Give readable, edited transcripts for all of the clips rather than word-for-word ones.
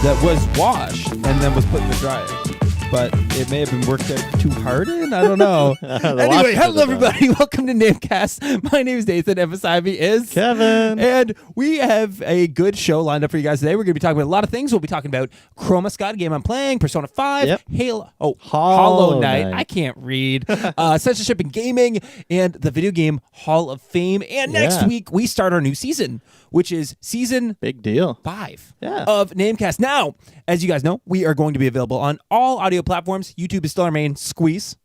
that was washed and then was put in the dryer. But it may have been worked out too hard in. I don't know. Anyway, hello everybody. Welcome to NameCast. My name is Nathan, and beside me is Kevin. And we have a good show lined up for you guys today. We're going to be talking about a lot of things. We'll be talking about Chroma, Scott, a game I'm playing, Persona 5, Halo, Hollow Knight. I can't read. Censorship in gaming, and the video game Hall of Fame. And next week, we start our new season, which is season big deal 5 of NameCast. Now, as you guys know, we are going to be available on all audio platforms. YouTube is still our main squeeze.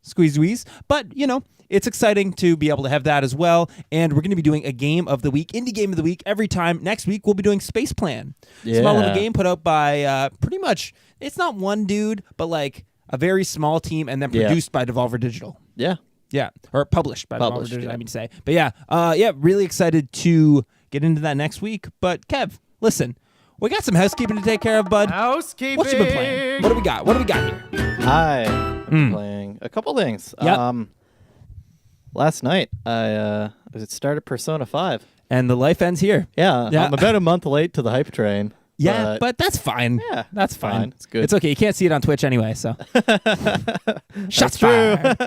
But, you know, it's exciting to be able to have that as well. And we're going to be doing a game of the week, indie game of the week, every time. Next week, we'll be doing Space Plan. Small little game put out by pretty much, it's not one dude, but like a very small team, and then produced by Devolver Digital. Yeah, or published by Devolver Digital, I mean to say. But really excited to get into that next week. But Kev, listen, we got some housekeeping to take care of, bud. Housekeeping. What you been playing? What do we got? What do we got here? I've been playing a couple things. Last night, I started Persona 5. And the life ends here. Yeah, I'm about a month late to the hype train. Yeah, but that's fine. Yeah, that's fine. It's good. It's okay. You can't see it on Twitch anyway, so. Shots fired.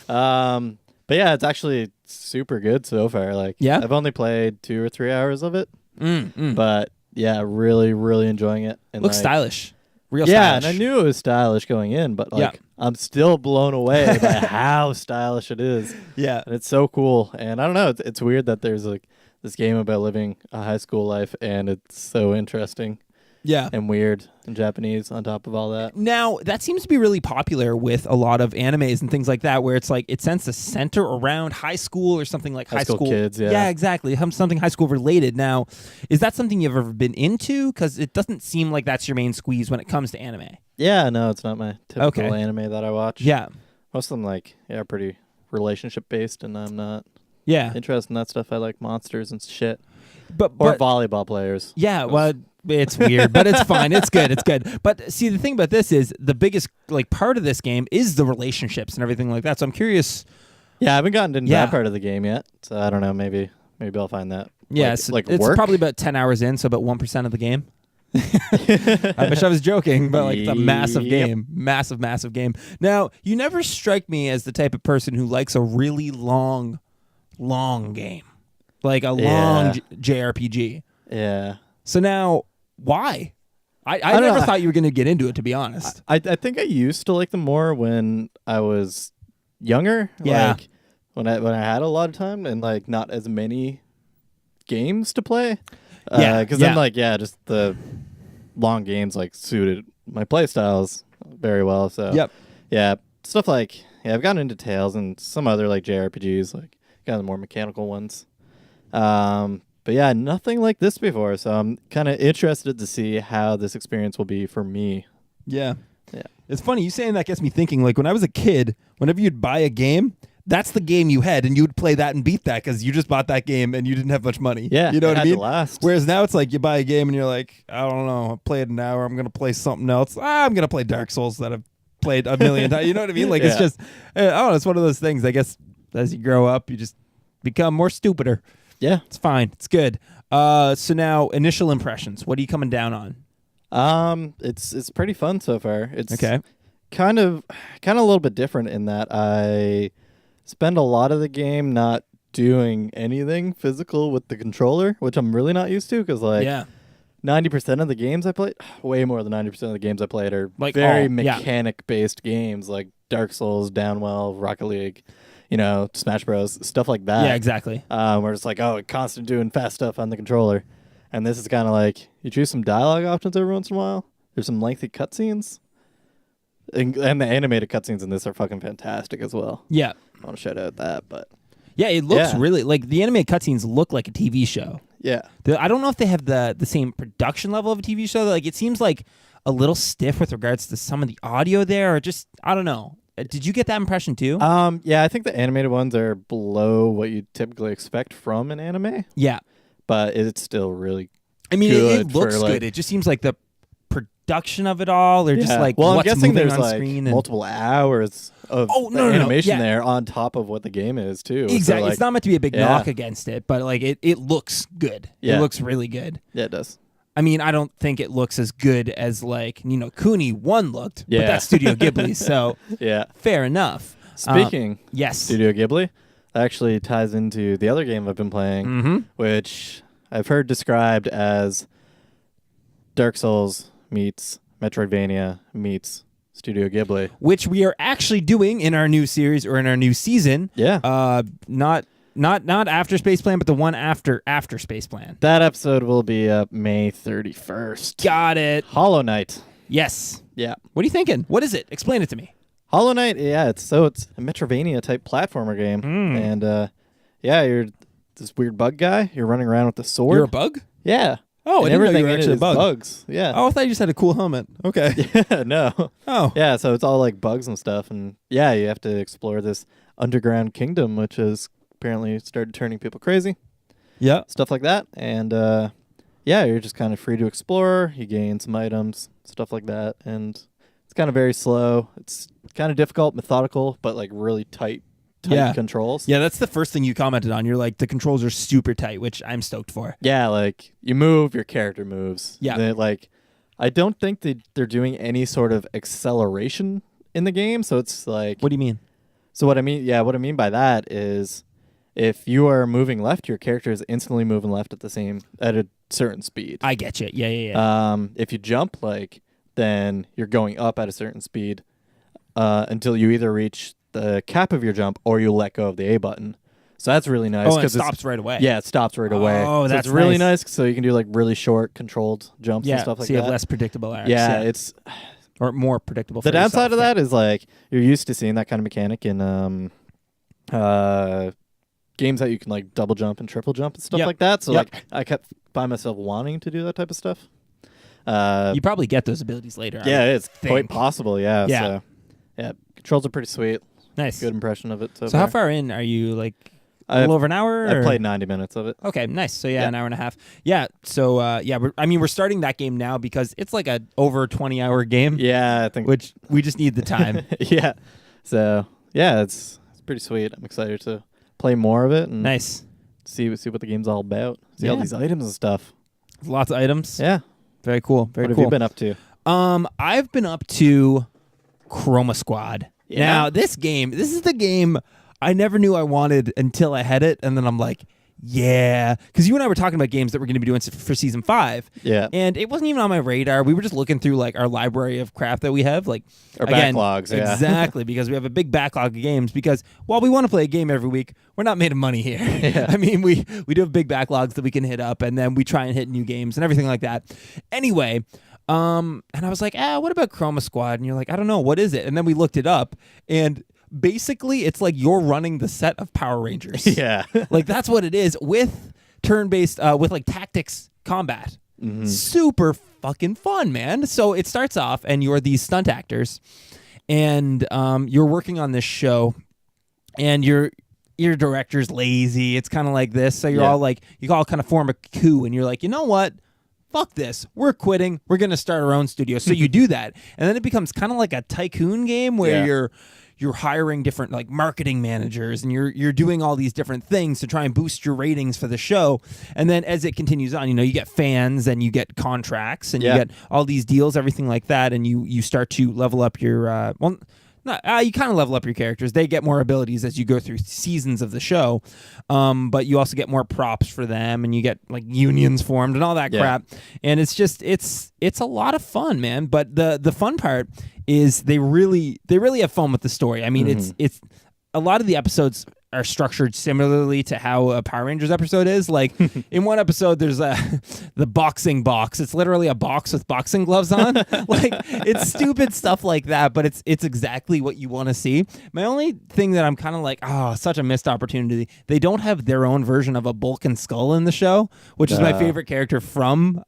But yeah, it's actually super good so far. Like, I've only played 2 or 3 hours of it. But yeah, really, really enjoying it. And looks stylish. Real stylish. Yeah, and I knew it was stylish going in, but like I'm still blown away by how stylish it is. Yeah. And it's so cool. And I don't know, it's weird that there's like this game about living a high school life, and it's so interesting. Yeah. And weird in Japanese on top of all that. Now, that seems to be really popular with a lot of animes and things like that, where it's like it tends to center around high school or something like high school kids. Yeah, exactly. Something high school related. Now, is that something you've ever been into? Because it doesn't seem like that's your main squeeze when it comes to anime. Yeah, no, it's not my typical anime that I watch. Yeah. Most of them are pretty relationship based, and I'm not interested in that stuff. I like monsters and shit. Or volleyball players. Yeah, well, it's weird, but it's fine. It's good. It's good. But see, the thing about this is the biggest part of this game is the relationships and everything like that. So I'm curious. Yeah, I haven't gotten into that part of the game yet. So I don't know. Maybe I'll find that. Yeah, it's probably about 10 hours in, so about 1% of the game. I wish I was joking, but it's a massive game. Massive game. Now, you never strike me as the type of person who likes a really long game. Like a long JRPG. Yeah. So now, why? I never thought you were going to get into it, to be honest. I think I used to like them more when I was younger. Yeah. Like when I had a lot of time and like not as many games to play. Because then just the long games like suited my play styles very well. So stuff like I've gotten into Tales and some other like JRPGs, like kind of the more mechanical ones. But yeah, nothing like this before, so I'm kind of interested to see how this experience will be for me. Yeah. It's funny, you saying that gets me thinking, like when I was a kid, whenever you'd buy a game, that's the game you had, and you would play that and beat that because you just bought that game and you didn't have much money. Yeah, you know what I mean? To last. Whereas now it's like you buy a game and you're like, I don't know, I played an hour, I'm going to play something else. I'm going to play Dark Souls that I've played a million times. You know what I mean? Like it's just, I don't know, it's one of those things, I guess, as you grow up, you just become more stupider. Yeah. It's fine. It's good. So now, initial impressions. What are you coming down on? It's pretty fun so far. It's okay. Kind of a little bit different in that I spend a lot of the game not doing anything physical with the controller, which I'm really not used to because 90% of the games I played, way more than 90% of the games I played are like very mechanic-based games like Dark Souls, Downwell, Rocket League, Smash Bros, stuff like that. Yeah, exactly. Where it's like, constant doing fast stuff on the controller. And this is kind of like, you choose some dialogue options every once in a while. There's some lengthy cutscenes. And the animated cutscenes in this are fucking fantastic as well. Yeah. I want to shout out that, but... Yeah, it looks really... Like, the animated cutscenes look like a TV show. Yeah. I don't know if they have the same production level of a TV show. Like, it seems like a little stiff with regards to some of the audio there, or just... I don't know. Did you get that impression too? Yeah, I think the animated ones are below what you typically expect from an anime. Yeah. But it's still really good. It looks good. It just seems like the production of it all, or just like I'm what's guessing moving there's on like screen. Multiple hours of animation there on top of what the game is too. Exactly. So, it's not meant to be a big knock against it, but like it looks good. Yeah. It looks really good. Yeah, it does. I mean, I don't think it looks as good as like Kuni 1 looked, but that's Studio Ghibli, so yeah, fair enough. Speaking yes, Studio Ghibli, actually ties into the other game I've been playing, which I've heard described as Dark Souls meets Metroidvania meets Studio Ghibli, which we are actually doing in our new series or in our new season. Yeah, not after Space Plan, but the one after Space Plan. That episode will be up May 31st. Got it. Hollow Knight. Yes. Yeah. What are you thinking? What is it? Explain it to me. Hollow Knight, yeah, it's a Metroidvania type platformer game, and you're this weird bug guy. You're running around with a sword. You're a bug? Yeah. Oh, I didn't know you were actually a bug. Bugs. Yeah. Oh, I thought you just had a cool helmet. Okay. Yeah. No. Oh. Yeah. So it's all like bugs and stuff, and yeah, you have to explore this underground kingdom, which has apparently started turning people crazy. Yeah. Stuff like that, and you're just kind of free to explore. You gain some items, stuff like that, and it's kind of very slow. It's kind of difficult, methodical, but like really tight controls. Yeah, that's the first thing you commented on. You're like, the controls are super tight, which I'm stoked for. Yeah, like you move, your character moves. Yeah. I don't think they're doing any sort of acceleration in the game, so it's like... What do you mean? So what I mean by that is if you are moving left, your character is instantly moving left at a certain speed. I get you. Yeah. If you jump, then you're going up at a certain speed until you either reach the cap of your jump or you let go of the A button. So that's really nice. Oh, and it stops right away. Yeah, it stops right away. Oh, so that's it's really nice. So you can do like really short controlled jumps and stuff like so you that. have less predictable arcs. Yeah, it's... Or more predictable. The downside of that is like you're used to seeing that kind of mechanic in games that you can like double jump and triple jump and stuff like that. So like I kept find myself wanting to do that type of stuff. You probably get those abilities later. Yeah, it's quite possible. Yeah. Yeah. So, yeah. Controls are pretty sweet. Nice. Good impression of it. So how far in are you? Like a little over an hour? I played 90 minutes of it. Okay, nice. So an hour and a half. Yeah. So we're starting that game now because it's like a over 20-hour game. Yeah, I think. Which we just need the time. Yeah. So yeah, it's pretty sweet. I'm excited to play more of it and nice. See what the game's all about. See all these items and stuff. Lots of items. Yeah. Very cool. Very cool. What have you been up to? I've been up to Chroma Squad. Yeah. Now, this is the game I never knew I wanted until I had it, and then I'm like, yeah. Because you and I were talking about games that we're going to be doing for Season 5. Yeah. And it wasn't even on my radar. We were just looking through like our library of crap that we have. Like our backlogs, yeah. Exactly, because we have a big backlog of games. Because while we want to play a game every week, we're not made of money here. Yeah. I mean, we do have big backlogs that we can hit up, and then we try and hit new games and everything like that. Anyway... and I was like, what about Chroma Squad? And you're like, I don't know, what is it? And then we looked it up, and basically it's like you're running the set of Power Rangers. Yeah. Like that's what it is with turn-based, with like tactics combat. Mm-hmm. Super fucking fun, man. So it starts off, and you're these stunt actors, and you're working on this show, and your director's lazy. It's kind of like this. So you're all like, you all kind of form a coup, and you're like, you know what? Fuck this. We're quitting. We're going to start our own studio. So you do that. And then it becomes kind of like a tycoon game where you're hiring different like marketing managers, and you're doing all these different things to try and boost your ratings for the show. And then as it continues on, you get fans, and you get contracts, and you get all these deals, everything like that, and you start to level up your you kind of level up your characters. They get more abilities as you go through seasons of the show, but you also get more props for them, and you get like unions formed and all that crap. And it's just it's a lot of fun, man. But the fun part is they really have fun with the story. I mean, it's a lot of the episodes are structured similarly to how a Power Rangers episode is. Like in one episode, there's the boxing box. It's literally a box with boxing gloves on. Like it's stupid stuff like that, but it's exactly what you want to see. My only thing that I'm kind of like, such a missed opportunity. They don't have their own version of a Bulk and Skull in the show, which is my favorite character from.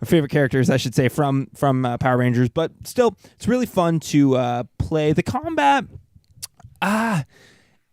Favorite characters, I should say, from Power Rangers. But still, it's really fun to play. The combat,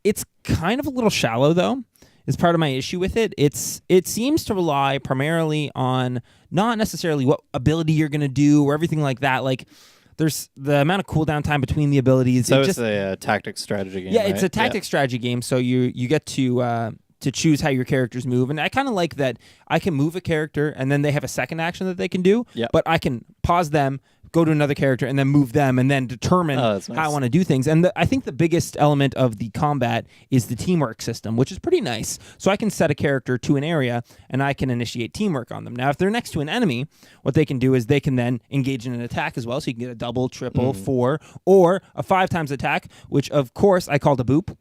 it's kind of a little shallow, though, is part of my issue with it. It seems to rely primarily on not necessarily what ability you're going to do or everything like that. Like, there's the amount of cooldown time between the abilities. So it's a tactics strategy game, Yeah, it's a tactics strategy game, so you get to to choose how your characters move. And I kind of like that I can move a character and then they have a second action that they can do, but I can pause them, go to another character, and then move them, and then determine how I want to do things. And I think the biggest element of the combat is the teamwork system, which is pretty nice. So I can set a character to an area, and I can initiate teamwork on them. Now, if they're next to an enemy, what they can do is they can then engage in an attack as well, so you can get a double, triple, 4, or a 5 times attack, which, of course, I called a boop.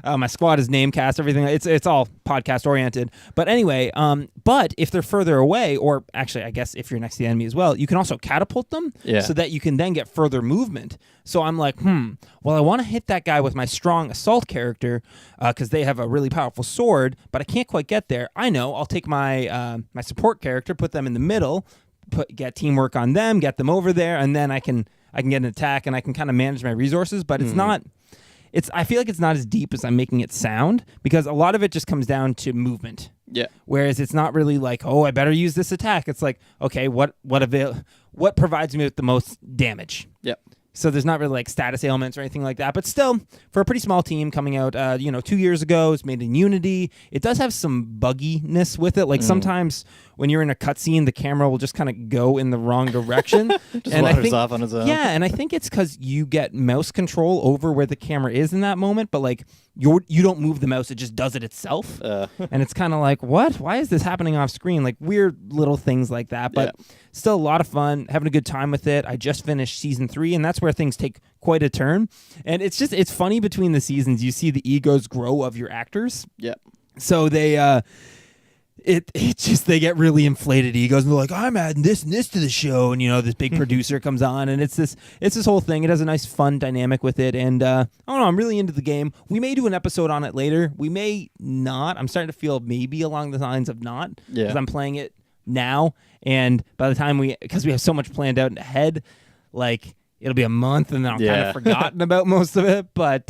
My squad is NameCast, everything. It's all podcast oriented. But anyway, but if they're further away, or actually I guess if you're next to the enemy as well, you can also catapult them so that you can then get further movement. So I'm like, well, I want to hit that guy with my strong assault character because they have a really powerful sword, but I can't quite get there. I know, I'll take my my support character, put them in the middle, get teamwork on them, get them over there, and then I can get an attack and I can kind of manage my resources, but it's not. I feel like it's not as deep as I'm making it sound because a lot of it just comes down to movement. Yeah. Whereas it's not really like, oh, I better use this attack. It's like, okay, what provides me with the most damage? Yep. So there's not really like status ailments or anything like that. But still, for a pretty small team coming out, 2 years ago, it's made in Unity. It does have some bugginess with it. Like sometimes when you're in a cutscene, the camera will just kind of go in the wrong direction. Just wanders off on its own. Yeah, and I think it's because you get mouse control over where the camera is in that moment, but like you don't move the mouse; it just does it itself. And it's kind of like, what? Why is this happening off screen? Like weird little things like that. But still a lot of fun, having a good time with it. I just finished season 3, and that's where things take quite a turn. And it's funny between the seasons. You see the egos grow of your actors. Yep. So they they get really inflated egos and they're like, I'm adding this and this to the show, and this big producer comes on, and it's this whole thing. It has a nice fun dynamic with it, and I don't know, I'm really into the game. We may do an episode on it later. We may not. I'm starting to feel maybe along the lines of not, because I'm playing it now, and by the time because we have so much planned out ahead, like it'll be a month, and then I'll kind of forgotten about most of it. But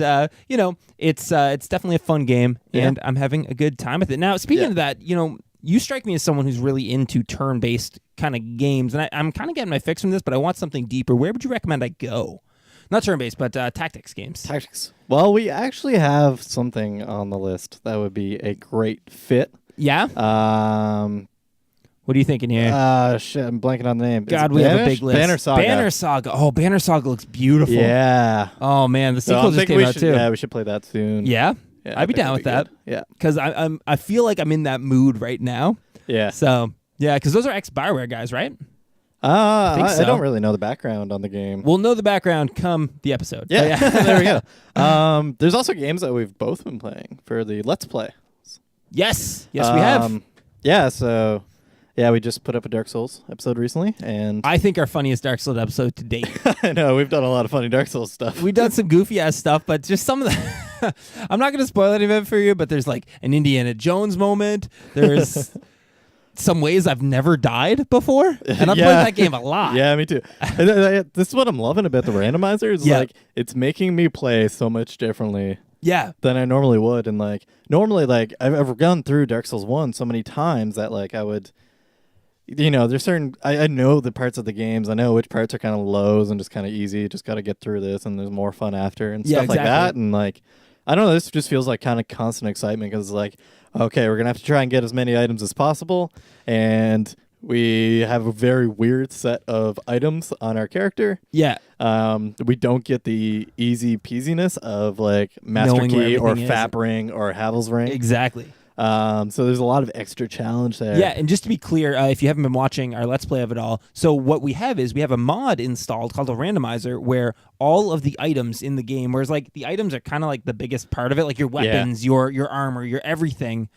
it's definitely a fun game, and I'm having a good time with it. Now, speaking of that, you strike me as someone who's really into turn-based kind of games, and I'm kind of getting my fix from this, but I want something deeper. Where would you recommend I go? Not turn-based, but tactics games. Tactics. Well, we actually have something on the list that would be a great fit. Yeah? What are you thinking here? Shit, I'm blanking on the name. God, we have a big list. Banner Saga. Banner Saga. Oh, Banner Saga looks beautiful. Yeah. Oh man, the sequel just came out too. Yeah, we should play that soon. Yeah, I'd be down with that. Good. Yeah, because I feel like I'm in that mood right now. Yeah. So yeah, because those are ex-Bioware guys, right? I don't really know the background on the game. We'll know the background come the episode. Yeah, there we go. There's also games that we've both been playing for the Let's Play. Yes, we have. Yeah, so. Yeah, we just put up a Dark Souls episode recently, and I think our funniest Dark Souls episode to date. I know, we've done a lot of funny Dark Souls stuff. We've done some goofy ass stuff, but just some of the I'm not going to spoil any of it for you, but there's like an Indiana Jones moment. There's some ways I've never died before, and I've played that game a lot. Yeah, me too. This is what I'm loving about the randomizer. Is like it's making me play so much differently. Yeah, than I normally would, and normally I've gone through Dark Souls 1 so many times that I would. There's certain I know the parts of the games. I know which parts are kind of lows and just kind of easy. Just got to get through this, and there's more fun after and stuff like that. And I don't know. This just feels like kind of constant excitement because okay, we're gonna have to try and get as many items as possible, and we have a very weird set of items on our character. Yeah. We don't get the easy peasiness of Master Key or Fap Ring or Havel's Ring. Exactly. So there's a lot of extra challenge there. Yeah, and just to be clear, if you haven't been watching our Let's Play of it all, so what we have is we have a mod installed called a randomizer where all of the items in the game, whereas the items are kind of the biggest part of it, like your weapons, your armor, your everything,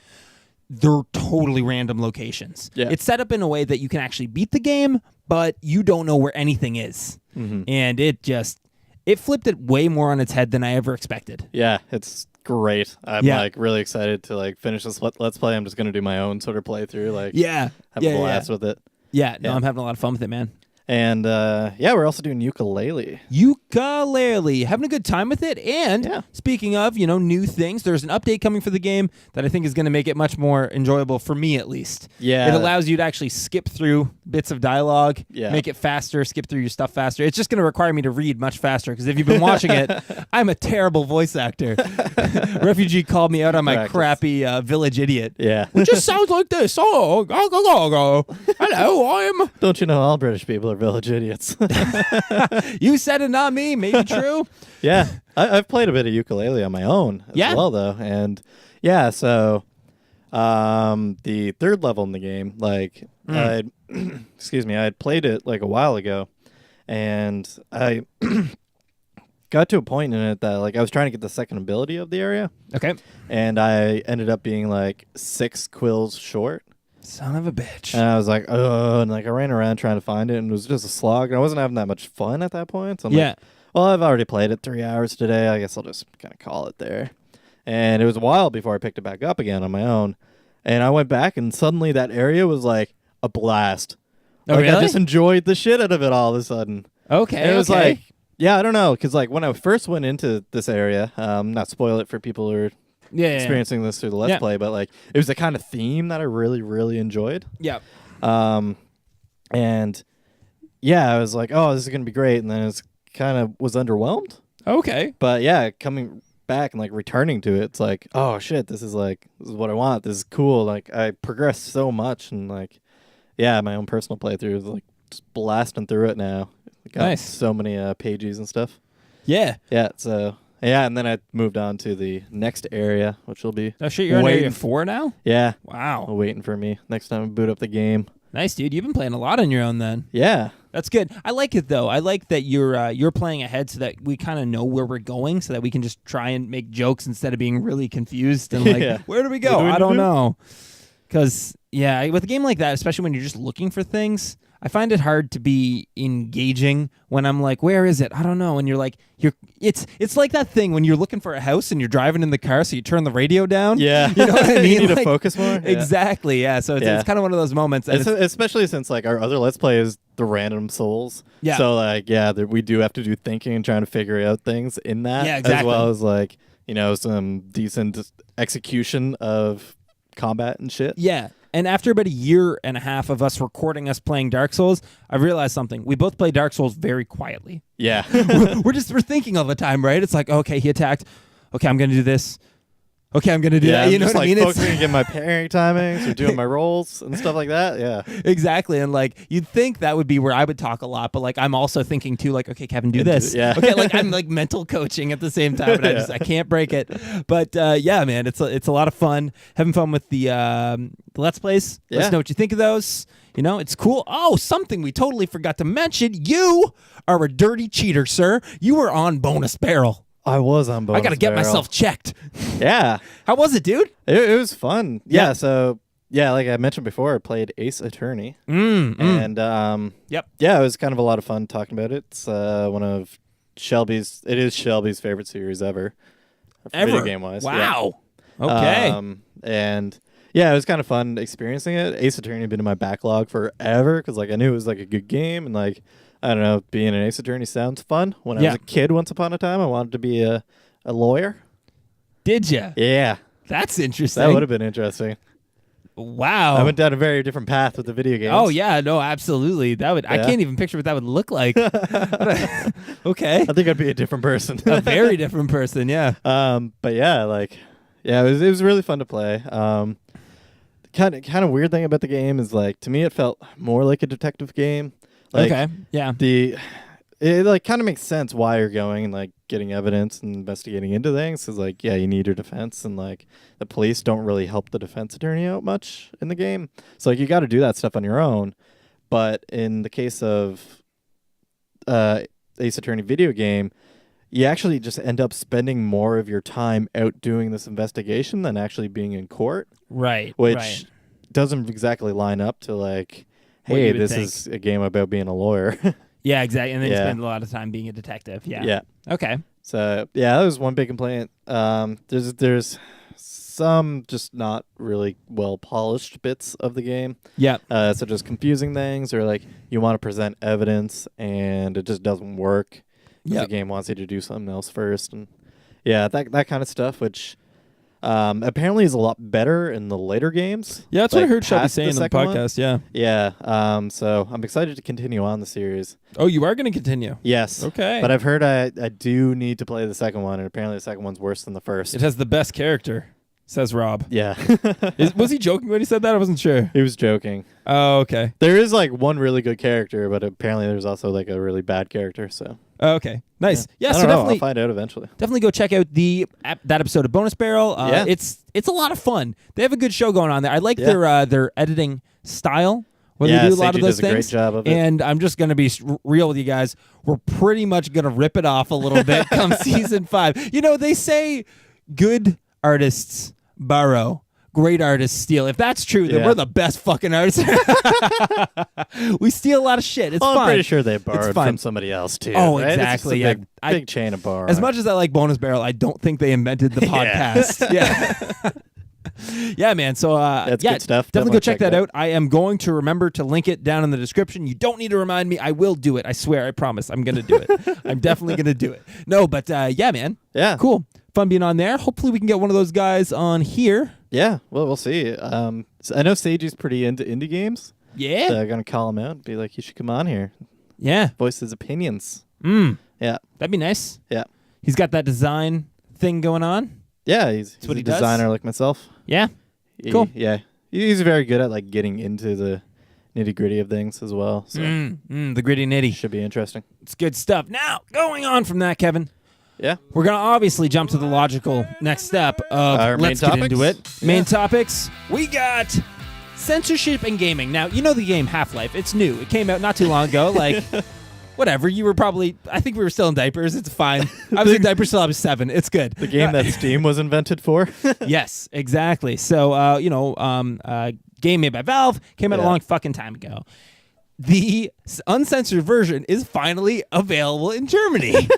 they're totally random locations. Yeah. It's set up in a way that you can actually beat the game, but you don't know where anything is. Mm-hmm. And it flipped it way more on its head than I ever expected. Yeah, it's great. I'm really excited to finish this Let's Play. I'm just gonna do my own sort of playthrough. Have a blast with it. Yeah, I'm having a lot of fun with it, man. And yeah, we're also doing ukulele. Ukulele, having a good time with it. And speaking of, new things, there's an update coming for the game that I think is going to make it much more enjoyable for me, at least. Yeah. It allows you to actually skip through bits of dialogue, Yeah. make it faster, skip through your stuff faster. It's just going to require me to read much faster because if you've been watching it, I'm a terrible voice actor. Refugee called me out on my crappy village idiot. Yeah. It just sounds like this. Oh, hello, I'm... Don't you know all British people are village idiots? You said it, not me. Maybe true. Yeah. I've played a bit of ukulele on my own as well, though. And yeah, so the third level in the game, like, excuse me, I had played it like a while ago, and I got to a point in it that like I was trying to get the second ability of the area. Okay. And I ended up being like 6 quills short. Son of a bitch. And I was like, oh, and like I ran around trying to find it, and it was just a slog, and I wasn't having that much fun at that point. So I'm like, well, I've already played it 3 hours today. I guess I'll just kind of call it there. And it was a while before I picked it back up again on my own. And I went back, and suddenly that area was like a blast. Oh, like, really? I just enjoyed the shit out of it all of a sudden. Okay. And it was like, yeah, I don't know, because like when I first went into this area, not spoil it for people who are experiencing this through the Let's Play, but like it was the kind of theme that I really, really enjoyed. Yeah. And yeah, I was like, oh, this is gonna be great, and then it's kind of was underwhelmed. Okay. But yeah, coming back and like returning to it, it's like, oh shit, this is what I want. This is cool. Like I progressed so much, and like, yeah, my own personal playthrough is like just blasting through it now. Got so many pages and stuff. Yeah. Yeah. So. Yeah, and then I moved on to the next area, which will be... Oh, shit, you're in Area 4 now? Yeah. Wow. Waiting for me next time I boot up the game. Nice, dude. You've been playing a lot on your own then. Yeah. That's good. I like it, though. I like that you're playing ahead so that we kind of know where we're going, so that we can just try and make jokes instead of being really confused and like, where do we go? I don't know. Because, yeah, with a game like that, especially when you're just looking for things... I find it hard to be engaging when I'm like, where is it? I don't know. And you're like, it's like that thing when you're looking for a house and you're driving in the car, so you turn the radio down. Yeah. You know what I mean? You need to focus more. Exactly. Yeah. So it's kind of one of those moments. And especially since like our other Let's Play is the Random Souls. Yeah. So like, we do have to do thinking and trying to figure out things in that. Yeah, exactly. As well as like, some decent execution of combat and shit. Yeah. And after about a year and a half of us recording us playing Dark Souls, I realized something. We both play Dark Souls very quietly. Yeah. we're thinking all the time, right? It's like, okay, he attacked. Okay, I'm going to do this. Okay, I'm going to do that. You know what I mean? Focusing on my parrying timings or doing my rolls and stuff like that. Yeah. Exactly. And like, you'd think that would be where I would talk a lot, but like, I'm also thinking too, like, okay, Kevin, do this. Yeah. Okay, like I'm like mental coaching at the same time, and I can't break it. But yeah, man, it's a lot of fun. Having fun with the Let's Plays. Let us know what you think of those. It's cool. Oh, something we totally forgot to mention. You are a dirty cheater, sir. You were on Bonus Barrel. I was on Bonus I got to get myself checked. Yeah. How was it, dude? It was fun. Yeah. So, like I mentioned before, I played Ace Attorney. And, yeah, it was kind of a lot of fun talking about it. It's one of Shelby's favorite series ever. Video game-wise. Wow. Yeah. Okay. And, yeah, it was kind of fun experiencing it. Ace Attorney had been in my backlog forever because, like, I knew it was, like, a good game and, like, I don't know, being an Ace Attorney sounds fun. When I was a kid once upon a time, I wanted to be a lawyer. Did you? Yeah. That's interesting. That would have been interesting. Wow. I went down a very different path with the video games. Oh, yeah. No, absolutely. I can't even picture what that would look like. Okay. I think I'd be a different person. A very different person, yeah. But yeah, like, it was really fun to play. Kind of weird thing about the game is, like, to me it felt more like a detective game. Like, okay, yeah. It like kind of makes sense why you're going and like getting evidence and investigating into things. Because like, yeah, you need your defense, and like the police don't really help the defense attorney out much in the game. So like you got to do that stuff on your own. But in the case of Ace Attorney video game, you actually just end up spending more of your time out doing this investigation than actually being in court. Right. Which doesn't exactly line up to like, hey, this is a game about being a lawyer. Yeah, exactly. And then you spend a lot of time being a detective. Yeah. Yeah. Okay. So yeah, that was one big complaint. There's some just not really well polished bits of the game. Yeah. Such as confusing things, or like you want to present evidence and it just doesn't work. Yeah. The game wants you to do something else first, and yeah, that kind of stuff, which apparently is a lot better in the later games. Yeah, that's what I heard Shelby saying in the second podcast. one. Yeah. So I'm excited to continue on the series. Oh, you are going to continue? Yes. Okay. But I've heard I do need to play the second one, and apparently the second one's worse than the first. It has the best character, says Rob. Yeah. Was he joking when he said that? I wasn't sure. He was joking. Oh, okay. There is like one really good character, but apparently there's also like a really bad character. So. Oh, okay. Nice. Yeah. I So don't know. definitely I'll find out eventually. Definitely go check out that episode of Bonus Barrel. Yeah. It's a lot of fun. They have a good show going on there. I like their editing style where they do a lot of those does things. a great job of it. And I'm just going to be real with you guys. We're pretty much going to rip it off a little bit come season 5. You know, they say good artists borrow, great artists steal. If that's true, then we're the best fucking artists. We steal a lot of shit. It's fun. I'm pretty sure they borrowed from somebody else too. Oh, right? exactly. It's just a big chain of borrowing. As much as I like Bonus Barrel, I don't think they invented the podcast. Yeah. Yeah, man. So that's good stuff. Definitely go check that out. I am going to remember to link it down in the description. You don't need to remind me. I will do it. I swear. I promise. I'm going to do it. I'm definitely going to do it. No, but yeah, man. Yeah. Cool. Fun being on there. Hopefully we can get one of those guys on here. Yeah. Well, we'll see. So I know Sagey's pretty into indie games. Yeah. So I'm going to call him out and be like, you should come on here. Yeah. Voice his opinions. Yeah. That'd be nice. Yeah. He's got that design thing going on. Yeah, he's what a he does. designer like myself. Yeah. Cool. Yeah. He's very good at like getting into the nitty-gritty of things as well. So the gritty nitty. should be interesting. It's good stuff. Now, going on from that, Kevin. Yeah. We're going to obviously jump to the logical next step of our let's main get topics? into it. Yeah. Main topics. We got censorship and gaming. Now, you know the game Half-Life. It's new. It came out not too long ago. Like, whatever. You were probably, I think we were still in diapers. It's fine. I was in diapers till I was 7. It's good. The game that Steam was invented for. Yes, exactly. So, game made by Valve came out a long fucking time ago. The uncensored version is finally available in Germany.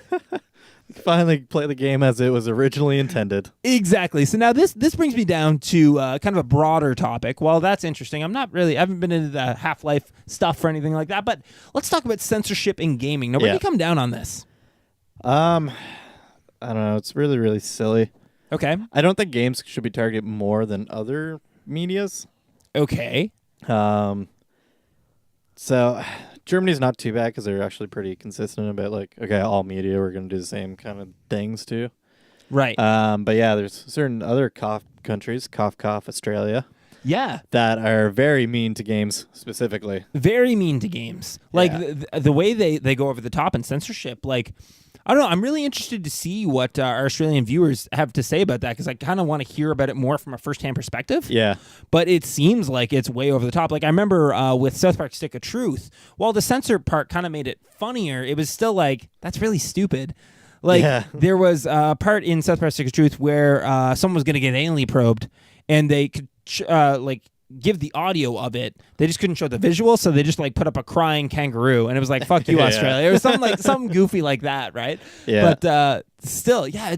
Finally play the game as it was originally intended. Exactly. So now this brings me down to kind of a broader topic. Well, that's interesting. I haven't been into the Half-Life stuff or anything like that, but let's talk about censorship in gaming. Now, where do you come down on this? I don't know. It's really, really silly. Okay. I don't think games should be targeted more than other medias. Okay. So Germany's not too bad because they're actually pretty consistent about like, okay, all media, we're going to do the same kind of things too. Right. But yeah, there's certain other countries, cough, Australia. Yeah. That are very mean to games specifically. Very mean to games. Like the way they go over the top in censorship, like, I don't know. I'm really interested to see what our Australian viewers have to say about that because I kind of want to hear about it more from a first-hand perspective. Yeah. But it seems like it's way over the top. Like I remember with South Park Stick of Truth, while the censor part kind of made it funnier, it was still like, that's really stupid. Like there was a part in South Park Stick of Truth where someone was going to get anally probed and they could give the audio of it. They just couldn't show the visual, so they just like put up a crying kangaroo, and it was like, "Fuck you, Australia," or something goofy like that, right? Yeah. But still, yeah,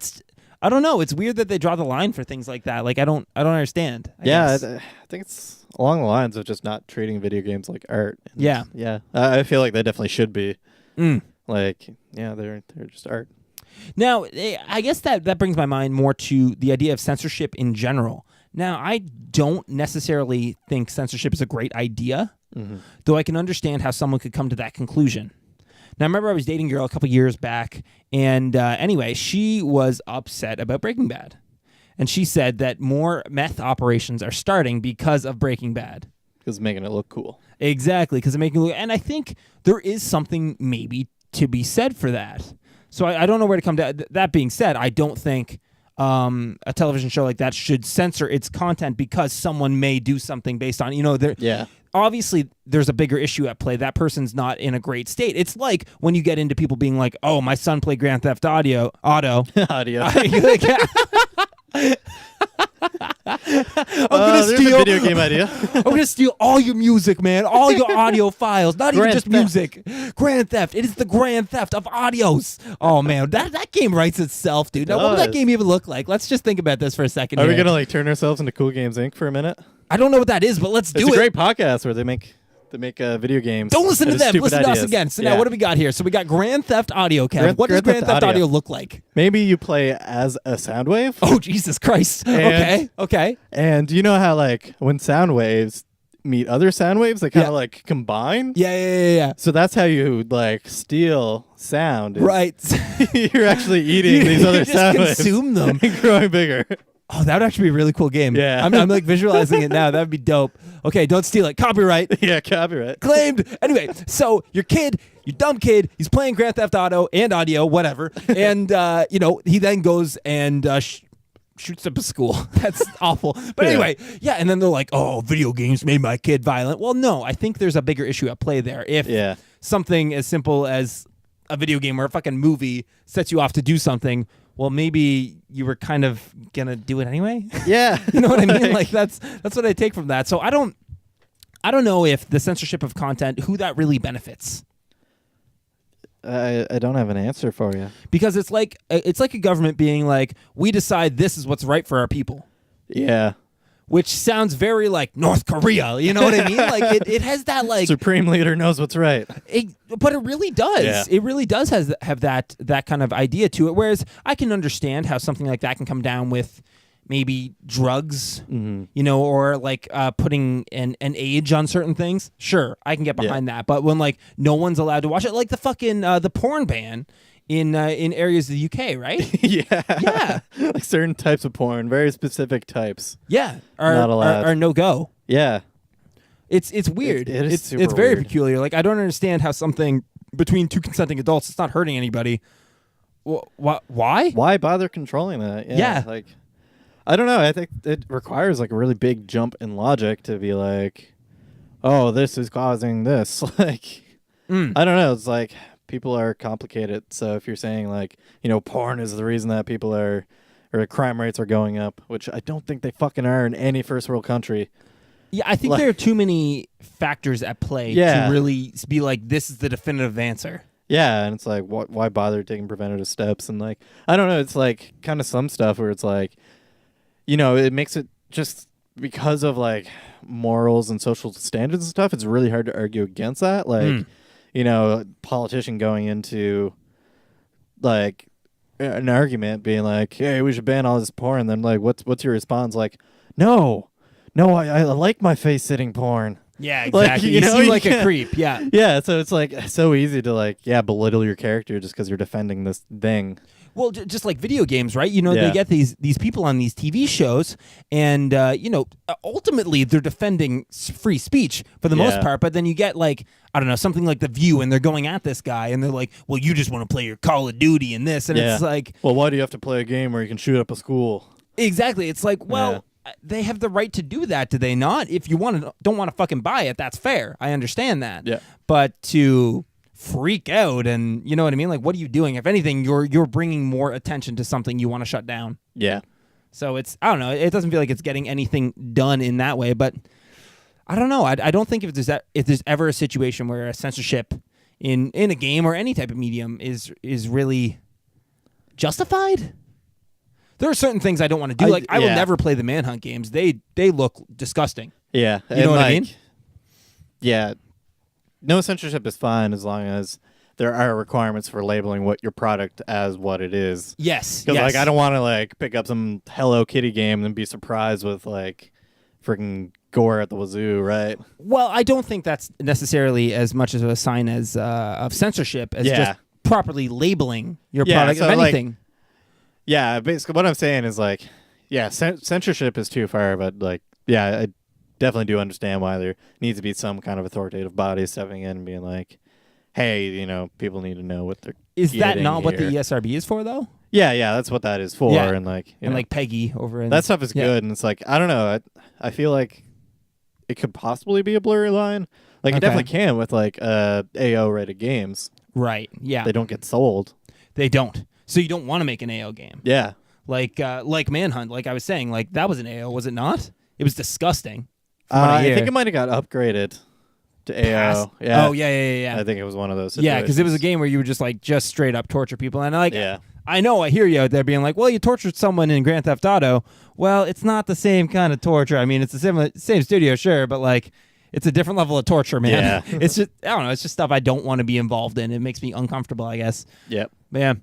I don't know. It's weird that they draw the line for things like that. Like I don't understand. I guess. I think it's along the lines of just not treating video games like art. And yeah. I feel like they definitely should be. Like, yeah, they're just art. Now, I guess that brings my mind more to the idea of censorship in general. Now, I don't necessarily think censorship is a great idea, though I can understand how someone could come to that conclusion. Now, I remember I was dating a girl a couple years back, and anyway, she was upset about Breaking Bad. And she said that more meth operations are starting because of Breaking Bad. Because making it look cool. Exactly, because of making it look... And I think there is something maybe to be said for that. So I don't know where to come down. That being said, I don't think... a television show like that should censor its content because someone may do something based on, obviously there's a bigger issue at play. That person's not in a great state. It's like when you get into people being like, oh, my son played Grand Theft Auto. There's a video game idea. I'm gonna steal all your music, man. All your audio files. Not even Grand just theft. music. Grand theft. It is the grand theft of audios. Oh man, that game writes itself, dude. Now, what does that does. game even look like? Let's just think about this for a second. Are we here. gonna like turn ourselves into Cool Games Inc. for a minute? I don't know what that is, but let's do It's it. a great podcast where they make video games. Don't listen to out of them. stupid Listen to us ideas. again. So Yeah. now, what do we got here? So we got Grand Theft Audio, Kev. What does Grand Grand Theft Theft Audio Audio. look like? Maybe you play as a Soundwave. Oh, Jesus Christ. Okay. And you know how like when sound waves meet other sound waves, they kind of like combine. Yeah. So that's how you like steal sound. is Right. You're actually eating these other just sound waves consume them. and growing bigger. Oh, that would actually be a really cool game. Yeah. I'm like visualizing it now. That would be dope. Okay, don't steal it. Copyright. Yeah, copyright. Claimed. Anyway, so your dumb kid, he's playing Grand Theft Auto and audio, whatever. And, he then goes and shoots up a school. That's awful. But anyway, and then they're like, oh, video games made my kid violent. Well, no, I think there's a bigger issue at play there. If something as simple as a video game or a fucking movie sets you off to do something, well, maybe you were kind of gonna do it anyway. Yeah. You know what I mean? Like that's what I take from that. So I don't know if the censorship of content, who that really benefits. I don't have an answer for you. Because it's like a government being like, we decide this is what's right for our people. Yeah. Which sounds very like North Korea. You know what I mean? Like it has that like Supreme leader knows what's right. But it really does. Yeah. It really does have that kind of idea to it. Whereas I can understand how something like that can come down with maybe drugs, or like putting an age on certain things. Sure, I can get behind that. But when like no one's allowed to watch it, like the fucking the porn ban in areas of the UK, right? Yeah. Like certain types of porn, very specific types. Yeah, Not allowed. are no go. Yeah. It's weird. It is it's super very weird. peculiar. Like I don't understand how something between two consenting adults, it's not hurting anybody. Why? Why bother controlling that? Yeah. Like, I don't know. I think it requires like a really big jump in logic to be like, oh, this is causing this. Like, I don't know. It's like people are complicated. So if you're saying like, porn is the reason that people or crime rates are going up, which I don't think they fucking are in any first world country. Yeah, I think there are too many factors at play to really be like, this is the definitive answer. Yeah, and it's like, why bother taking preventative steps? And like, I don't know. It's like kind of some stuff where it's like, it makes it just because of like morals and social standards and stuff. It's really hard to argue against that. Like, a politician going into like an argument being like, hey, we should ban all this porn. And then like, what's your response? Like, no, I like my face sitting porn. Yeah, exactly. Like, you seem like a creep. Yeah. Yeah, so it's like so easy to like, belittle your character just because you're defending this thing. Well, just like video games, right? They get these people on these TV shows, and ultimately they're defending free speech for the most part. But then you get like, I don't know, something like The View, and they're going at this guy, and they're like, "Well, you just want to play your Call of Duty and this," and it's like, well, why do you have to play a game where you can shoot up a school? Exactly. It's like, well, they have the right to do that, do they not? If you don't want to fucking buy it, that's fair. I understand that. Yeah. But to freak out and, you know what I mean? Like, what are you doing? If anything, you're bringing more attention to something you want to shut down. Yeah. So it's, I don't know. It doesn't feel like it's getting anything done in that way, but I don't know. I don't think if there's ever a situation where a censorship in a game or any type of medium is really justified. There are certain things I don't want to do. I will never play the Manhunt games. They look disgusting. Yeah. You know what I mean? Yeah. No censorship is fine as long as there are requirements for labeling what your product as what it is. Yes. Because like I don't want to like pick up some Hello Kitty game and be surprised with like freaking gore at the wazoo, right? Well, I don't think that's necessarily as much of a sign as of censorship as just properly labeling your product so of anything. Basically what I'm saying is like, censorship is too far, but like, I definitely do understand why there needs to be some kind of authoritative body stepping in and being like, hey, people need to know what they're Is that getting not what the here. ESRB is for, though? Yeah, that's what that is for. Yeah. And like, And like Peggy over in that stuff is good. And it's like, I don't know. I feel like it could possibly be a blurry line. Like it definitely can with like AO rated games. Right. Yeah. They don't get sold. They don't. So you don't want to make an AO game. Yeah. like Manhunt. Like I was saying, like that was an AO, was it not? It was disgusting. I think it might have got upgraded to AO. Yeah. Oh yeah. I think it was one of those. Yeah, because it was a game where you would just straight up torture people, and yeah. I know I hear you out there being like, well, you tortured someone in Grand Theft Auto. Well, it's not the same kind of torture. I mean, it's the same studio, sure, but like it's a different level of torture, man. Yeah. It's just I don't know. It's just stuff I don't want to be involved in. It makes me uncomfortable, I guess. Yep. But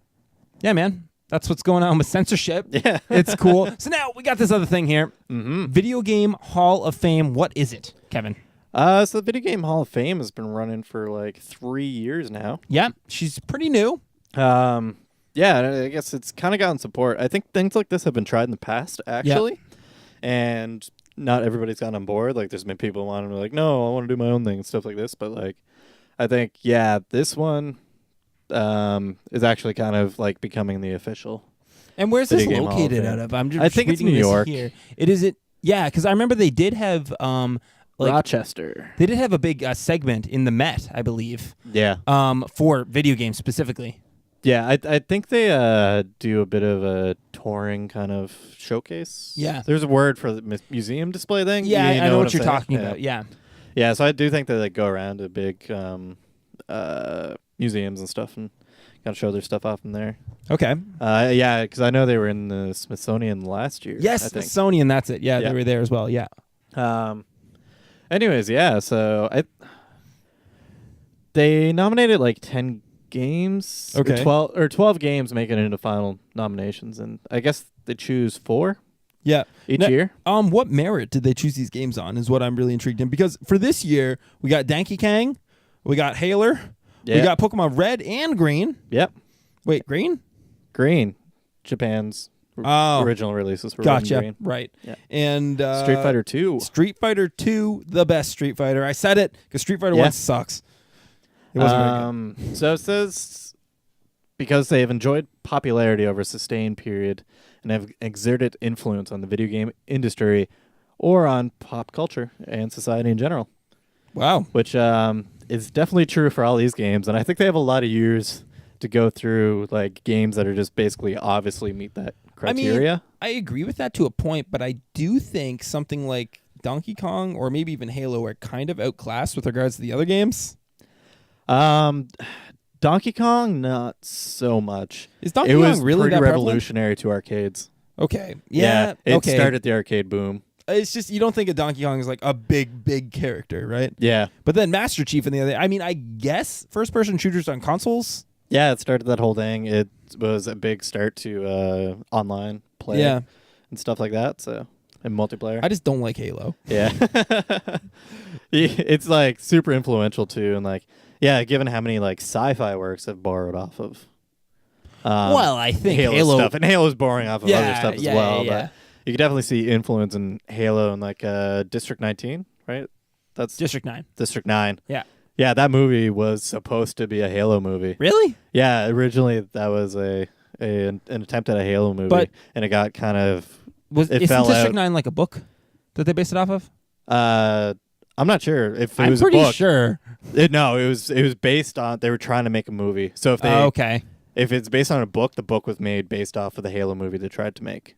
yeah, man. That's what's going on with censorship. Yeah. It's cool. So now we got this other thing here. Mm-hmm. Video Game Hall of Fame. What is it, Kevin? So the Video Game Hall of Fame has been running for like 3 years now. Yeah, she's pretty new. Yeah, I guess it's kind of gotten support. I think things like this have been tried in the past, actually, and not everybody's gotten on board. Like, there's been people wanting to be like, no, I want to do my own thing and stuff like this. But like, I think this one is actually kind of like becoming the official. And where's this Video Game Hall of located Fame. out of? I'm just I think it's reading New this York. Here. It is it. Yeah, because I remember they did have like Rochester. they did have a big segment in the Met, I believe. Yeah. For video games specifically. Yeah, I think they do a bit of a touring kind of showcase. Yeah. There's a word for the museum display thing. Yeah, You I know what I'm you're saying? talking about. Yeah. Yeah, so I do think they like go around to big museums and stuff and kind of show their stuff off in there. Okay. Yeah, because I know they were in the Smithsonian last year. Yes, I think. Smithsonian. That's it. Yeah, Yeah. they were there as well. Yeah. Anyways, yeah. So they nominated like 10 games. Okay. 12 games make it into final nominations, and I guess they choose 4 Yeah. each Now, year. What merit did they choose these games on? Is what I'm really intrigued in, because for this year we got Donkey Kong, we got Haler, we Yeah. got Pokemon Red and Green. Yep. Wait, Green? Green. Japan's original releases were red and Gotcha. green. Right. Yeah. And Street Fighter 2. Street Fighter 2, the best Street Fighter. I said it because Street Fighter Yeah. 1 sucks. It wasn't very good. So it says because they have enjoyed popularity over a sustained period and have exerted influence on the video game industry or on pop culture and society in general. Wow. Which is definitely true for all these games, and I think they have a lot of years to go through like games that are just basically obviously meet that criteria. I mean, I agree with that to a point, but I do think something like Donkey Kong or maybe even Halo are kind of outclassed with regards to the other games. Donkey Kong, not so much. Is Donkey it Kong was really pretty that prevalent? revolutionary to arcades. Okay. Yeah. It okay. started the arcade boom. It's just you don't think of Donkey Kong as like a big character, right? Yeah. But then Master Chief and the other. I mean, I guess first-person shooters on consoles. Yeah, it started that whole thing. It was a big start to online play Yeah. and stuff like that. So and multiplayer. I just don't like Halo. Yeah. It's like super influential too, and like given how many like sci-fi works have borrowed off of Well, I think Halo stuff, and Halo's borrowing off of other stuff as well. Yeah. But you can definitely see influence in Halo and like District 19, right? That's District 9. District 9. Yeah. Yeah, that movie was supposed to be a Halo movie. Really? Yeah, originally that was an attempt at a Halo movie, But and it got kind of Isn't fell District out. 9 like a book that they based it off of? I'm not sure if it I'm was pretty a book. sure. No, it was based on. They were trying to make a movie, so if they Okay. if it's based on a book, the book was made based off of the Halo movie they tried to make.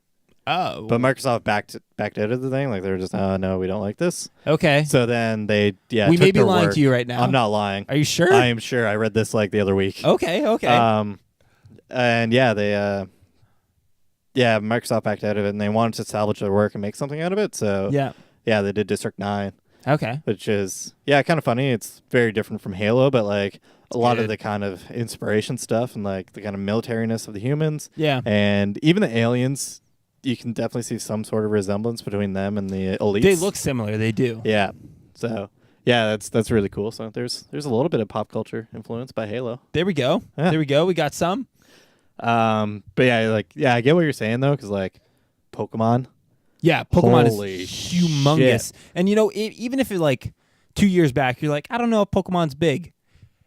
Oh. But Microsoft backed out of the thing. Like they were just, oh no, we don't like this. Okay. So then they we took may be their lying work. to you right now. I'm not lying. Are you sure? I am sure. I read this like the other week. Okay. And they Microsoft backed out of it, and they wanted to salvage their work and make something out of it. So yeah. they did District 9, Okay. which is kind of funny. It's very different from Halo, but like a lot of the kind of inspiration stuff and like the kind of militariness of the humans, Yeah. and even the aliens, you can definitely see some sort of resemblance between them and the elites. They look similar. They do. Yeah. So that's really cool. So there's a little bit of pop culture influence by Halo. There we go. Yeah. There we go. We got some. But I get what you're saying though, because like Pokemon. Yeah, Pokemon Holy is humongous. shit. And you know, even if it like 2 years back, you're like, I don't know if Pokemon's big.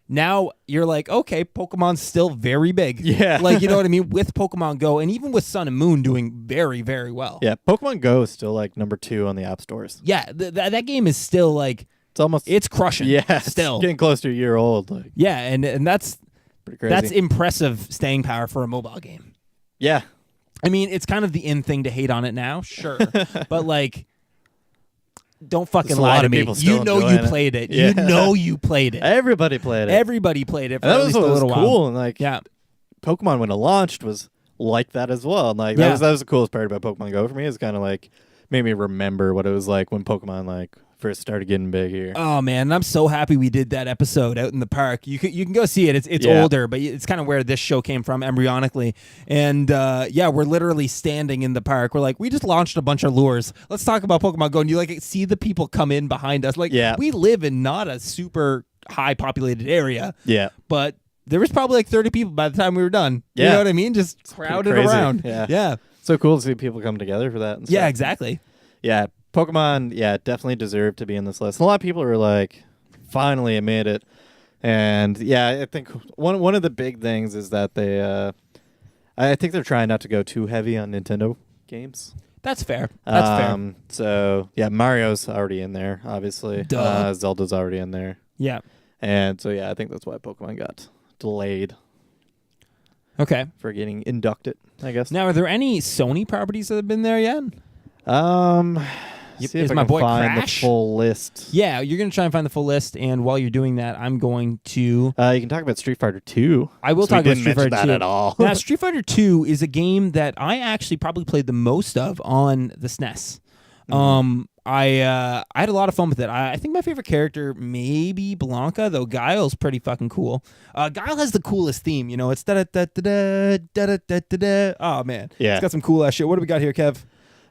Now you're like, okay, Pokemon's still very big. Yeah. Like, you know what I mean? With Pokemon Go, and even with Sun and Moon doing very, very well. Yeah, Pokemon Go is still like number 2 on the app stores. Yeah, that game is still like, It's crushing. Yeah, Still. it's getting close to a year old. Like Yeah, and that's pretty crazy. that's impressive staying power for a mobile game. Yeah. I mean, it's kind of the in thing to hate on it now, sure. But, like, don't fucking lie to me. You know you played it. Yeah. You know you played it. Everybody played it. Everybody played it for and at that least was a what little was while. cool. And, like, Yeah. Pokemon, when it launched, was like that as well. And, like, that was the coolest part about Pokemon Go for me. Is kind of, like, made me remember what it was like when Pokemon, like, first started getting big here. Oh man, I'm so happy we did that episode out in the park. You can go see it. It's older, but it's kind of where this show came from embryonically. And we're literally standing in the park. We're like, we just launched a bunch of lures. Let's talk about Pokemon Go. And you like see the people come in behind us. Like, we live in not a super high populated area. Yeah, but there was probably like 30 people by the time we were done. You know what I mean? Just crowded around. Yeah. So cool to see people come together for that. And stuff. Yeah, exactly. Yeah. Pokemon, definitely deserved to be in this list. A lot of people were like, finally, it made it. And I think one of the big things is that I think they're trying not to go too heavy on Nintendo games. That's fair. Fair. So, Mario's already in there, obviously. Duh. Zelda's already in there. Yeah. And so, I think that's why Pokemon got delayed. Okay. For getting inducted, I guess. Now, are there any Sony properties that have been there yet? See if I can find the full list. Yeah, you're going to try and find the full list, and while you're doing that, I'm going to... you can talk about Street Fighter 2. I will talk about Street Fighter 2. That at all. Now, Street Fighter 2 is a game that I actually probably played the most of on the SNES. I had a lot of fun with it. I think my favorite character maybe Blanca, though Guile's pretty fucking cool. Guile has the coolest theme, you know. It's da-da-da-da-da-da-da-da-da. Oh, man. Yeah. It's got some cool ass shit. What do we got here, Kev?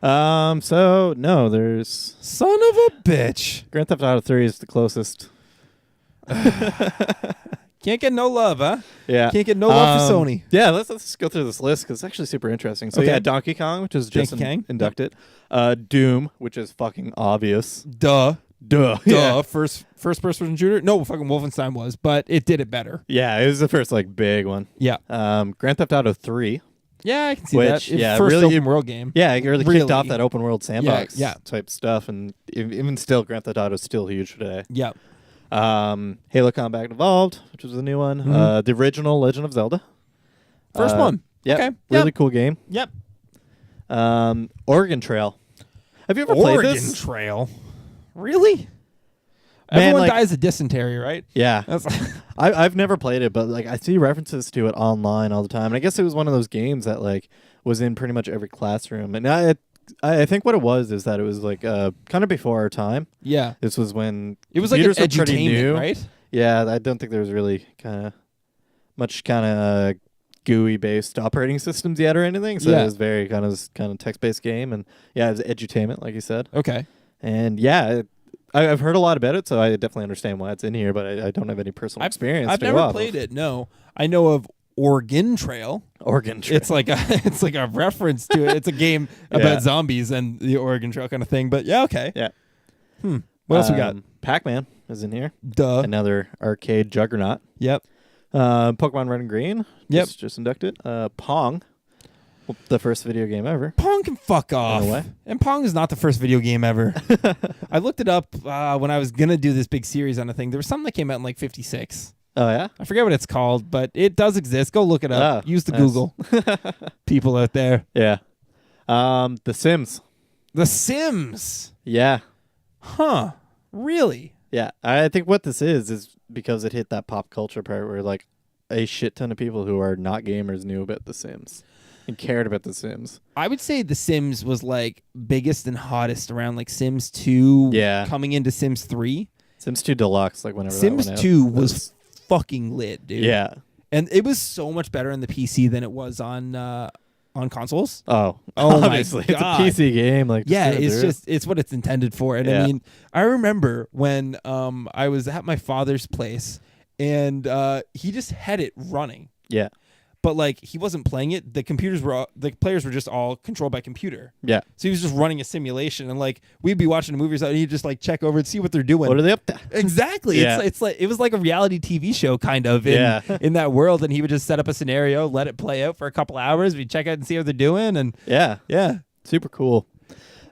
There's... Son of a bitch. Grand Theft Auto 3 is the closest. Can't get no love, huh? Yeah. Can't get no love for Sony. Yeah, let's just go through this list because it's actually super interesting. So, Donkey Kong, which is just inducted. Doom, which is fucking obvious. Duh. Yeah. First person shooter? No, fucking Wolfenstein was, but it did it better. Yeah, it was the first, like, big one. Yeah. Grand Theft Auto 3. Yeah, I can see that. First open world game. Yeah, it really kicked off that open world sandbox type stuff, and even still, Grand Theft Auto is still huge today. Yeah. Halo Combat Evolved, which was a new one. The original Legend of Zelda. First one. Yeah. Okay. Really cool game. Yep. Oregon Trail. Have you ever played this? Oregon Trail? Really? Man, Everyone dies of dysentery, right? Yeah. That's I've never played it, but like I see references to it online all the time. And I guess it was one of those games that like was in pretty much every classroom. And I think what it was is that it was like kind of before our time. Yeah. This was when it was like an computers were pretty new, right? Yeah, I don't think there was really much GUI based operating systems yet or anything. So it was very kind of text based game, and it was edutainment, like you said. Okay. And I've heard a lot about it, so I definitely understand why it's in here, but I don't have any personal experience. I've never played it. No, I know of Oregon Trail. Oregon Trail. It's like a reference to it. It's a game about zombies and the Oregon Trail kind of thing. But okay. Yeah. What else we got? Pac-Man is in here. Duh. Another arcade juggernaut. Yep. Pokemon Red and Green. Yep. Just inducted. Pong. The first video game ever. Pong can fuck off. In a way. And Pong is not the first video game ever. I looked it up when I was going to do this big series on a thing. There was something that came out in like 56. Oh, yeah? I forget what it's called, but it does exist. Go look it up. Use the Google. People out there. Yeah. The Sims. The Sims? Yeah. Huh. Really? Yeah. I think what this is because it hit that pop culture part where like a shit ton of people who are not gamers knew about The Sims. And cared about The Sims. I would say The Sims was like biggest and hottest around like Sims 2 coming into Sims 3. Sims 2 Deluxe, like whenever Sims that went 2 out, was fucking lit, dude. Yeah. And it was so much better on the PC than it was on consoles. Oh obviously. It's a PC game. Like it's what it's intended for. And I mean, I remember when I was at my father's place and he just had it running. Yeah. But like he wasn't playing it. The players were just all controlled by computer. Yeah. So he was just running a simulation, and like we'd be watching the movies, and he'd just like check over and see what they're doing. What are they up to? Exactly. Yeah. It's like it was like a reality TV show kind of in that world, and he would just set up a scenario, let it play out for a couple hours. We'd check out and see what they're doing, and yeah, super cool.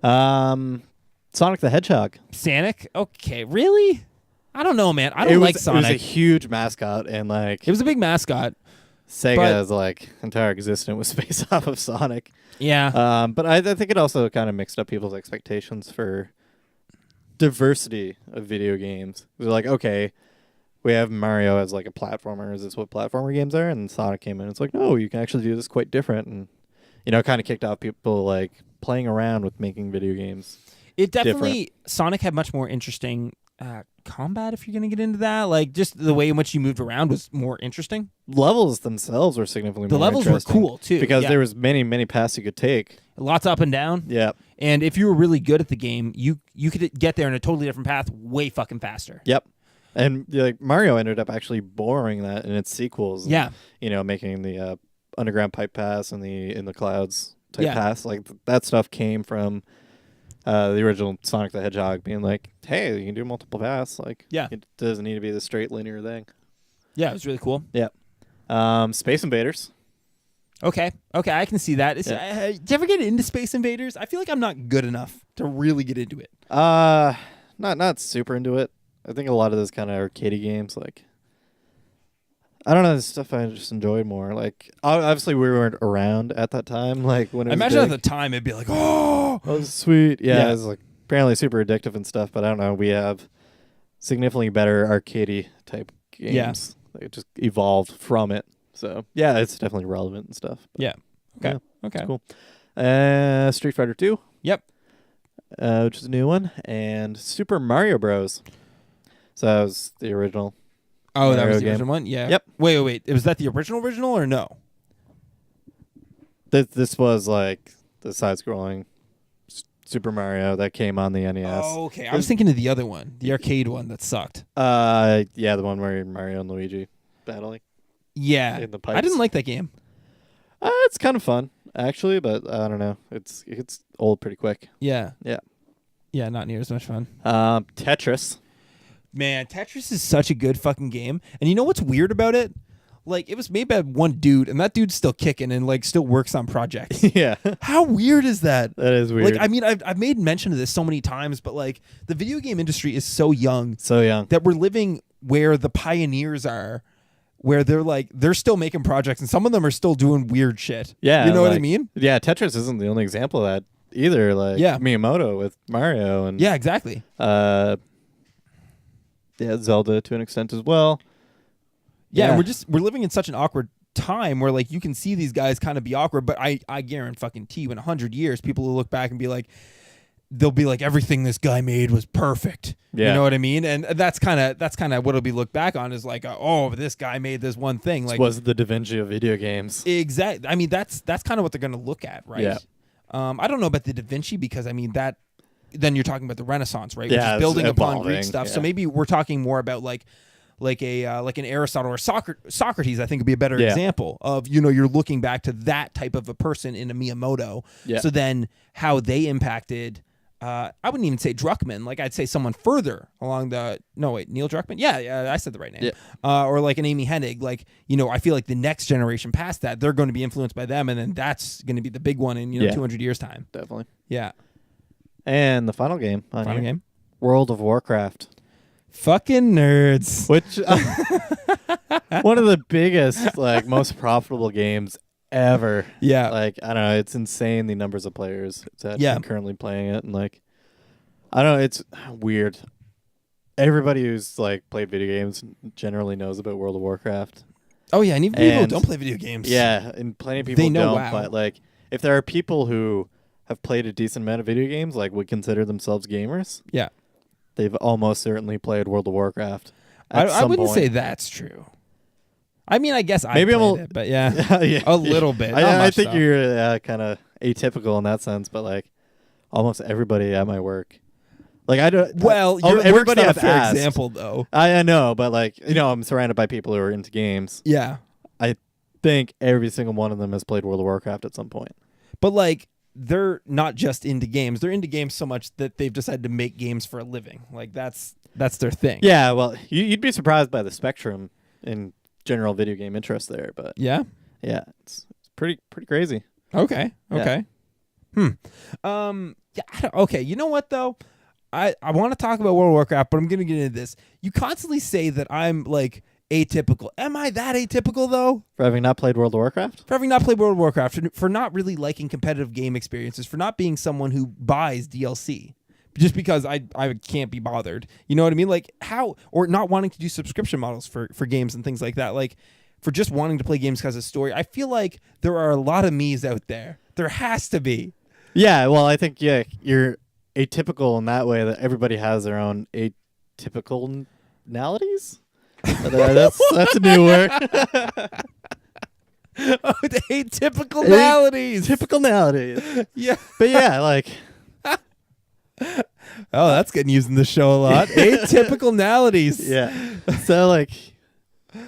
Sonic the Hedgehog. Sonic. Okay, really? I don't know, man. I don't like Sonic. It was a huge mascot, and like it was a big mascot. Sega's like entire existence was based off of Sonic. Yeah. But I think it also kind of mixed up people's expectations for diversity of video games. They're like, okay, we have Mario as like a platformer. Is this what platformer games are? And Sonic came in. It's like, no, you can actually do this quite different. And, kind of kicked off people like playing around with making video games. It definitely, Sonic had much more interesting combat, if you're going to get into that. Like, just the way in which you moved around was more interesting. Levels themselves were significantly more interesting. The levels were cool, too. Because there was many, many paths you could take. Lots up and down. Yeah. And if you were really good at the game, you could get there in a totally different path way fucking faster. Yep. And like Mario ended up actually borrowing that in its sequels. Yeah. And, making the underground pipe pass and the in the clouds type pass. Like that stuff came from the original Sonic the Hedgehog being like, hey, you can do multiple paths. Like, it doesn't need to be the straight linear thing. Yeah, it was really cool. Yeah. Space Invaders. Okay, I can see that. Did you ever get into Space Invaders? I feel like I'm not good enough to really get into it. Not super into it. I think a lot of those kind of arcadey games, like, I don't know, the stuff I just enjoyed more. Like, obviously we weren't around at that time. Like when it was imagine big. at the time it'd be like, oh, that was sweet. Yeah, it was like apparently super addictive and stuff. But I don't know. We have significantly better arcadey type games. Yeah. It just evolved from it. So yeah, it's definitely relevant and stuff. But, yeah. Okay. Okay. Cool. Street Fighter 2. Yep. Which is a new one, and Super Mario Bros. So that was the original. Oh, Mario that was the game. original one? Yeah. Yep. Wait. Was that the original or no? This was like the side-scrolling Super Mario that came on the NES. Oh, okay. I was thinking of the other one, the arcade one that sucked. Yeah, the one where Mario and Luigi battling. Yeah. In the pipes. I didn't like that game. It's kind of fun, actually, but I don't know. It gets old pretty quick. Yeah. Yeah. Yeah, not near as much fun. Tetris. Man, Tetris is such a good fucking game. And you know what's weird about it? Like, it was made by one dude, and that dude's still kicking and, like, still works on projects. Yeah. How weird is that? That is weird. Like, I mean, I've made mention of this so many times, but, like, the video game industry is so young. So young. That we're living where the pioneers are, where they're still making projects, and some of them are still doing weird shit. Yeah. You know what I mean? Yeah, Tetris isn't the only example of that either. Like, Miyamoto with Mario. And yeah, exactly. Zelda to an extent as well. Yeah, and we're living in such an awkward time where, like, you can see these guys kind of be awkward, but I guarantee you in 100 years, people will look back and be like, they'll be like, everything this guy made was perfect. Yeah. You know what I mean? And that's kind of what it'll be looked back on is like, oh, this guy made this one thing. Like, this was the Da Vinci of video games. Exactly. I mean, that's kind of what they're going to look at, right? Yeah. I don't know about the Da Vinci because, I mean, then you're talking about the Renaissance, right? Yeah, which is building upon evolving, Greek stuff. yeah. So maybe we're talking more about like an Aristotle or Socrates, I think would be a better example of, you're looking back to that type of a person in a Miyamoto. Yeah. So then how they impacted, I wouldn't even say Druckmann. Like, I'd say someone further along Neil Druckmann. Yeah, I said the right name. Yeah. Or like an Amy Hennig. Like, I feel like the next generation past that, they're going to be influenced by them, and then that's going to be the big one in 200 years time. Definitely. Yeah. And the final game. Game. World of Warcraft. Fucking nerds. Which one of the biggest, like, most profitable games ever. Yeah. Like, I don't know, it's insane the numbers of players that currently playing it, and like, I don't know, it's weird. Everybody who's like played video games generally knows about World of Warcraft. Oh yeah, and even people who don't play video games. Yeah, and plenty of people don't. But like, if there are people who have played a decent amount of video games, like would consider themselves gamers, they've almost certainly played World of Warcraft. I wouldn't say that's true. I mean, I guess I played it, but a little bit. I think you're kind of atypical in that sense, but like almost everybody at my work, like I don't. Well, everybody not a fair example though. I know, but like I'm surrounded by people who are into games. Yeah, I think every single one of them has played World of Warcraft at some point. But like, they're not just into games; they're into games so much that they've decided to make games for a living. Like that's their thing. Yeah, well, you'd be surprised by the spectrum in general video game interest there, but yeah, it's pretty crazy. Okay. Okay. You know what though? I want to talk about World of Warcraft, but I'm gonna get into this. You constantly say that I'm like atypical. Am I that atypical though? For having not played World of Warcraft? For having not played World of Warcraft, for not really liking competitive game experiences, for not being someone who buys DLC. Just because I can't be bothered. You know what I mean? Like how, or not wanting to do subscription models for games and things like that. Like for just wanting to play games because of story. I feel like there are a lot of me's out there. There has to be. Yeah, well, I think, you're atypical in that way that everybody has their own atypical nalities. That's a new word. Oh, the atypical maladies. Typical nalities. Yeah. But yeah, like... Oh, that's getting used in the show a lot. Atypical nalities. Yeah. So, like, I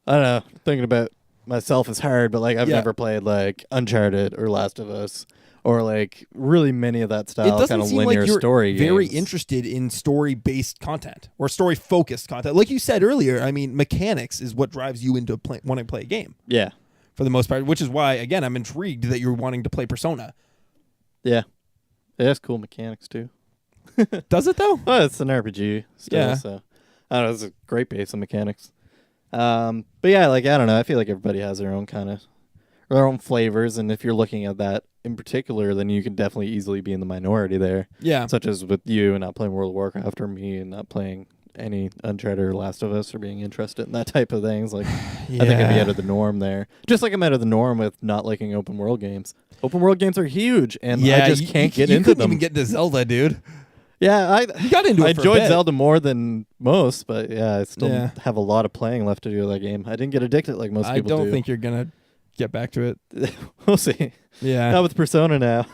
don't know. Thinking about myself is hard, but, like, I've never played, like, Uncharted or Last of Us or, like, really many of that style kind of linear story games. Very interested in story-based content or story-focused content. Like you said earlier, I mean, mechanics is what drives you into wanting to play a game. Yeah. For the most part, which is why, again, I'm intrigued that you're wanting to play Persona. Yeah. It has cool mechanics, too. Does it, though? Well, it's an RPG still, so I don't know. It's a great base of mechanics. But yeah, like, I don't know. I feel like everybody has their own their own flavors, and if you're looking at that in particular, then you can definitely easily be in the minority there. Yeah. Such as with you and not playing World of Warcraft, or me and not playing any Uncharted or Last of Us, or being interested in that type of things. Like, I think I'd be out of the norm there. Just like I'm out of the norm with not liking open world games. Open world games are huge, and I just can't get into them. You couldn't even get into Zelda, dude. Yeah, I got into it. I enjoyed Zelda more than most, but yeah, I still have a lot of playing left to do with that game. I didn't get addicted like most people do. I don't think you're gonna get back to it. We'll see. Yeah, not with Persona now.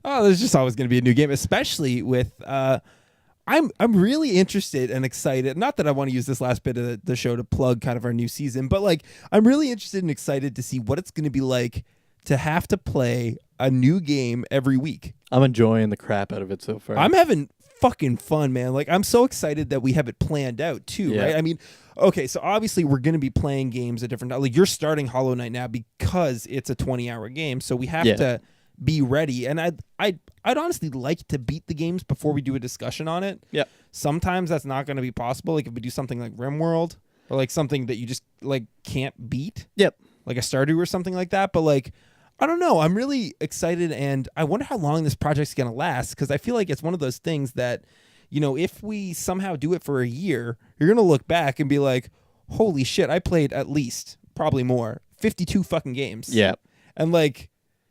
Oh, there's just always gonna be a new game, especially with. I'm really interested and excited. Not that I want to use this last bit of the show to plug kind of our new season, but like I'm really interested and excited to see what it's gonna be like to have to play a new game every week. I'm enjoying the crap out of it so far. I'm having fucking fun, man. Like, I'm so excited that we have it planned out too, right? I mean, okay, so obviously we're going to be playing games at different, like you're starting Hollow Knight now because it's a 20-hour game, so we have to be ready. And I'd honestly like to beat the games before we do a discussion on it. Yeah. Sometimes that's not going to be possible. Like if we do something like RimWorld or like something that you just like can't beat. Yep. Like a Stardew or something like that. But like, I don't know. I'm really excited, and I wonder how long this project's going to last, because I feel like it's one of those things that, you know, if we somehow do it for a year, you're going to look back and be like, holy shit, I played at least, probably more, 52 fucking games. Yeah. And, like,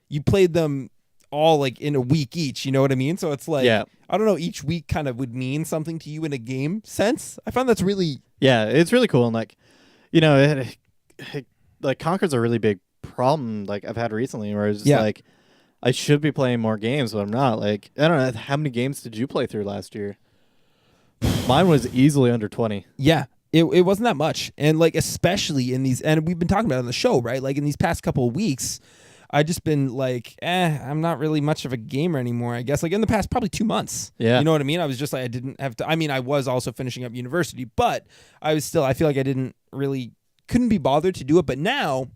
you played them all, like, in a week each, you know what I mean? So it's like, I don't know, each week kind of would mean something to you in a game sense. I found that's really... Yeah, it's really cool. And, like, you know, like, Conker's a really big problem like I've had recently, where it's just like I should be playing more games, but I'm not. Like, I don't know, how many games did you play through last year? Mine was easily under 20. Yeah, it wasn't that much. And like, especially in these, and we've been talking about it on the show, right? Like in these past couple of weeks, I just been like, I'm not really much of a gamer anymore, I guess. Like in the past probably 2 months. Yeah. You know what I mean? I was just like, I didn't have to, I mean, I was also finishing up university, but I was still, I feel like I couldn't be bothered to do it. But now,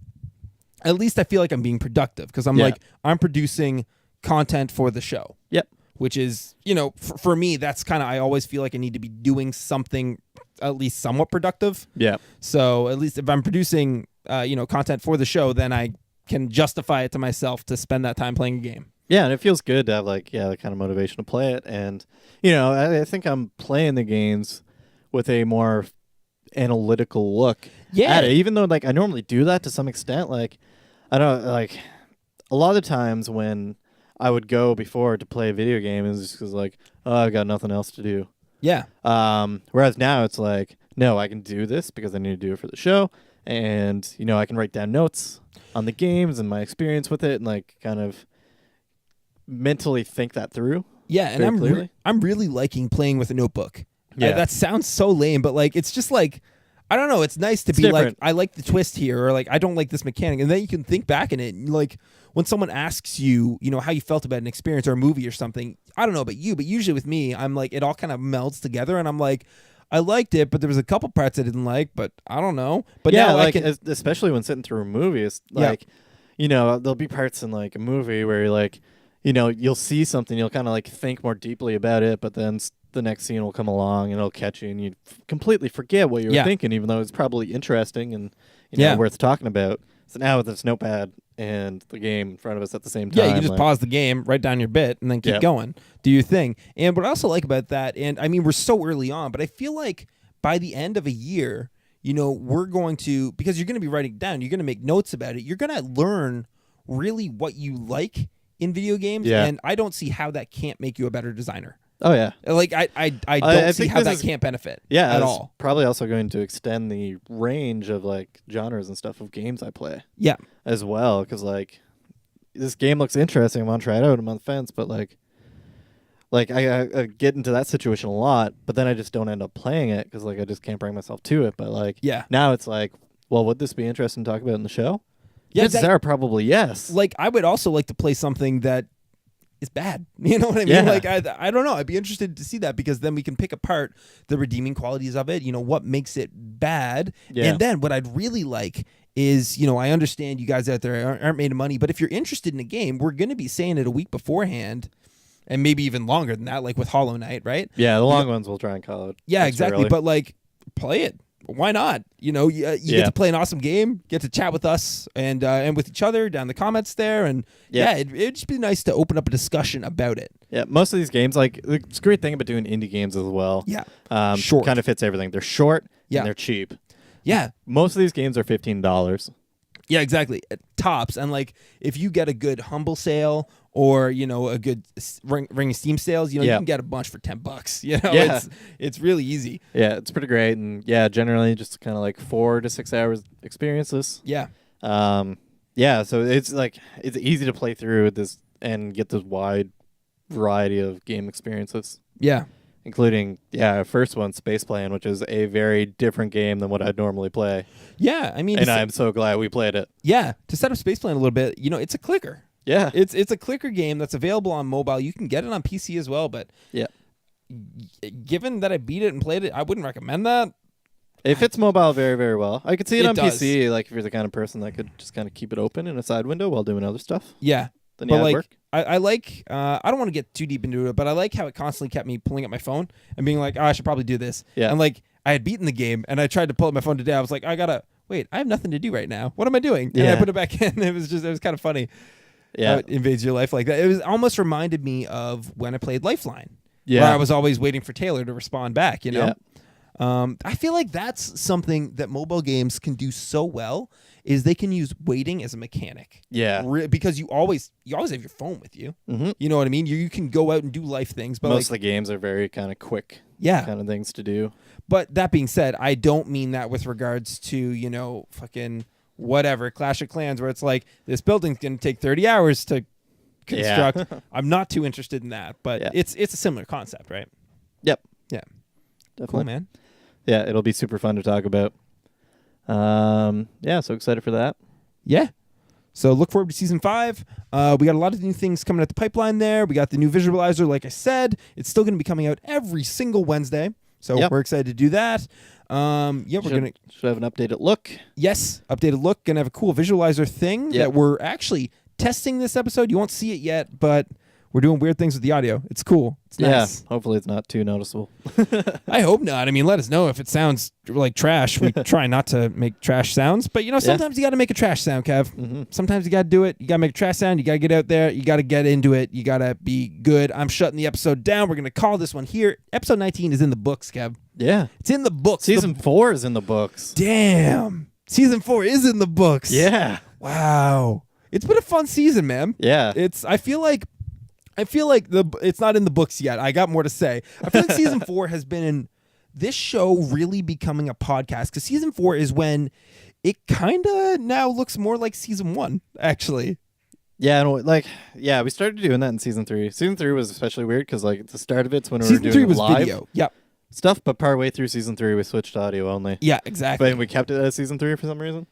at least I feel like I'm being productive, because I'm like, I'm producing content for the show. Yep. Which is, you know, for me, that's kind of, I always feel like I need to be doing something at least somewhat productive. Yeah. So at least if I'm producing, you know, content for the show, then I can justify it to myself to spend that time playing a game. Yeah, and it feels good to have like, the kind of motivation to play it. And, you know, I think I'm playing the games with a more analytical look at it, even though like I normally do that to some extent. Like, I don't like a lot of the times when I would go before to play a video game is just because like, oh, I've got nothing else to do. Yeah. Whereas now it's like, no, I can do this because I need to do it for the show, and you know, I can write down notes on the games and my experience with it, and like kind of mentally think that through. Yeah, and I'm really liking playing with a notebook. Yeah, that sounds so lame, but like it's just like, I don't know. It's nice to be different. Like, I like the twist here, or like, I don't like this mechanic. And then you can think back in it. And like, when someone asks you, you know, how you felt about an experience or a movie or something, I don't know about you, but usually with me, I'm like, it all kind of melds together. And I'm like, I liked it, but there was a couple parts I didn't like, but I don't know. But yeah, now like, especially when sitting through a movie, it's like, you know, there'll be parts in like a movie where you're like, you know, you'll see something, you'll kind of like think more deeply about it, but then the next scene will come along and it'll catch you, and you completely forget what you were thinking, even though it's probably interesting and worth talking about. So now with this notepad and the game in front of us at the same time, you can just pause the game, write down your bit, and then keep going, do your thing. And what I also like about that, and I mean, we're so early on, but I feel like by the end of a year, we're going to, because you're going to be writing it down, you're going to make notes about it, you're going to learn really what you like in video games, and I don't see how that can't make you a better designer. Oh yeah, like I don't see how that can't benefit. At all. Probably also going to extend the range of like genres and stuff of games I play. Yeah, as well, because like this game looks interesting. I want to try it out. I'm on the fence, but like I get into that situation a lot, but then I just don't end up playing it because like I just can't bring myself to it. But like now it's like, well, would this be interesting to talk about in the show? Yeah, chances are probably yes. Like I would also like to play something that is bad. You know what I mean? Yeah. Like I don't know. I'd be interested to see that, because then we can pick apart the redeeming qualities of it. What makes it bad, and then what I'd really like is, I understand you guys out there aren't made of money, but if you're interested in a game, we're going to be saying it a week beforehand, and maybe even longer than that, like with Hollow Knight, right? Yeah, the long ones we'll try and call it. Yeah, exactly. But like, play it. Why not? You get to play an awesome game, get to chat with us and with each other down the comments there, and it'd just be nice to open up a discussion about it. Yeah, most of these games, like it's a great thing about doing indie games as well. Yeah, short kind of fits everything. They're short and they're cheap. Yeah, most of these games are $15. Yeah, exactly. Tops. And like, if you get a good Humble sale or, a good Ring of Steam sales, you can get a bunch for $10. It's really easy. Yeah, it's pretty great. And generally just kind of like 4 to 6 hours experiences. Yeah. So it's like, it's easy to play through this and get this wide variety of game experiences. Yeah. Including, first one, Space Plan, which is a very different game than what I'd normally play. Yeah, I mean... And I'm so glad we played it. Yeah, to set up Space Plan a little bit, it's a clicker. Yeah. It's a clicker game that's available on mobile. You can get it on PC as well, but... Yeah. Given that I beat it and played it, I wouldn't recommend that. It fits mobile very, very well. I could see it on does. PC, like if you're the kind of person that could just kind of keep it open in a side window while doing other stuff. Yeah. Then but like, work. I like, I don't want to get too deep into it, but I like how it constantly kept me pulling up my phone and being like, I should probably do this. Yeah. And like, I had beaten the game and I tried to pull up my phone today. I was like, I have nothing to do right now. What am I doing? And I put it back in. It was kind of funny. Yeah. How it invades your life like that. It was almost reminded me of when I played Lifeline. Yeah. Where I was always waiting for Taylor to respond back, Yeah. I feel like that's something that mobile games can do so well, is they can use waiting as a mechanic. Yeah. Because you always have your phone with you. Mm-hmm. You know what I mean? You can go out and do life things. But most of the games are very kind of quick kind of things to do. But that being said, I don't mean that with regards to, fucking whatever, Clash of Clans, where it's like, this building's going to take 30 hours to construct. Yeah. I'm not too interested in that, but it's a similar concept, right? Yep. Yeah. Definitely. Cool, man. Yeah, it'll be super fun to talk about. So excited for that. Yeah. So look forward to season 5. We got a lot of new things coming at the pipeline there. We got the new visualizer, like I said. It's still going to be coming out every single Wednesday. So we're excited to do that. Should have an updated look. Yes, updated look. Gonna have a cool visualizer thing that we're actually testing this episode. You won't see it yet, but we're doing weird things with the audio. It's cool. It's nice. Yeah, hopefully it's not too noticeable. I hope not. I mean, let us know if it sounds like trash. We try not to make trash sounds, but sometimes you got to make a trash sound, Kev. Mm-hmm. Sometimes you got to do it. You got to make a trash sound. You got to get out there. You got to get into it. You got to be good. I'm shutting the episode down. We're going to call this one here. Episode 19 is in the books, Kev. Yeah. It's in the books. Season 4 is in the books. Damn. Season 4 is in the books. Yeah. Wow. It's been a fun season, man. Yeah. I feel like it's not in the books yet. I got more to say. I feel like season 4 has been this show really becoming a podcast, because season 4 is when it kind of now looks more like season 1, actually. Yeah, and we started doing that in season 3. Season 3 was especially weird because at the start of it's when we were doing season 3 was live video. Yep. stuff, but partway through season 3 we switched to audio only. Yeah, exactly. But we kept it as season 3 for some reason.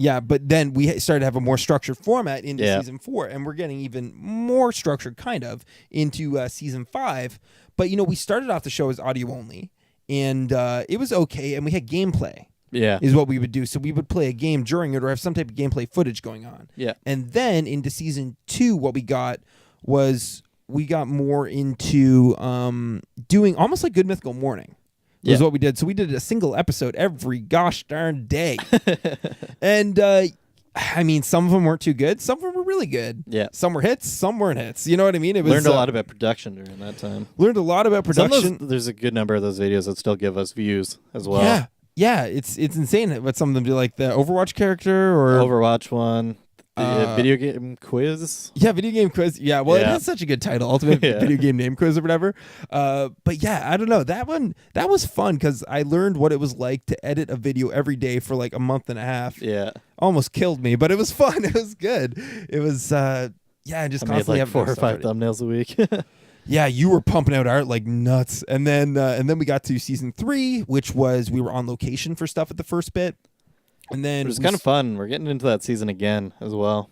Yeah, but then we started to have a more structured format into season 4, and we're getting even more structured kind of into season 5. But, we started off the show as audio only, and it was okay, and we had gameplay. Yeah. Is what we would do. So we would play a game during it or have some type of gameplay footage going on. Yeah. And then into season 2, what we got was we got more into doing almost like Good Mythical Morning. Was what we did. So we did a single episode every gosh darn day. And I mean, some of them weren't too good. Some of them were really good. Yeah. Some were hits. Some weren't hits. You know what I mean? It was learned a lot about production during that time. Learned a lot about production. There's a good number of those videos that still give us views as well. Yeah. Yeah. It's insane what some of them do, like the Overwatch character or Overwatch one. The video game quiz. Yeah, video game quiz. Yeah, well, it has such a good title, Ultimate Video Game Name Quiz or whatever. But yeah, I don't know. That one, that was fun because I learned what it was like to edit a video every day for like a month and a half. Yeah. Almost killed me, but it was fun. It was good. It was, just constantly made like having 4 or 5 thumbnails a week. Yeah, you were pumping out art like nuts. And then we got to season 3, which was we were on location for stuff at the first bit. And then it was kind of fun. We're getting into that season again as well.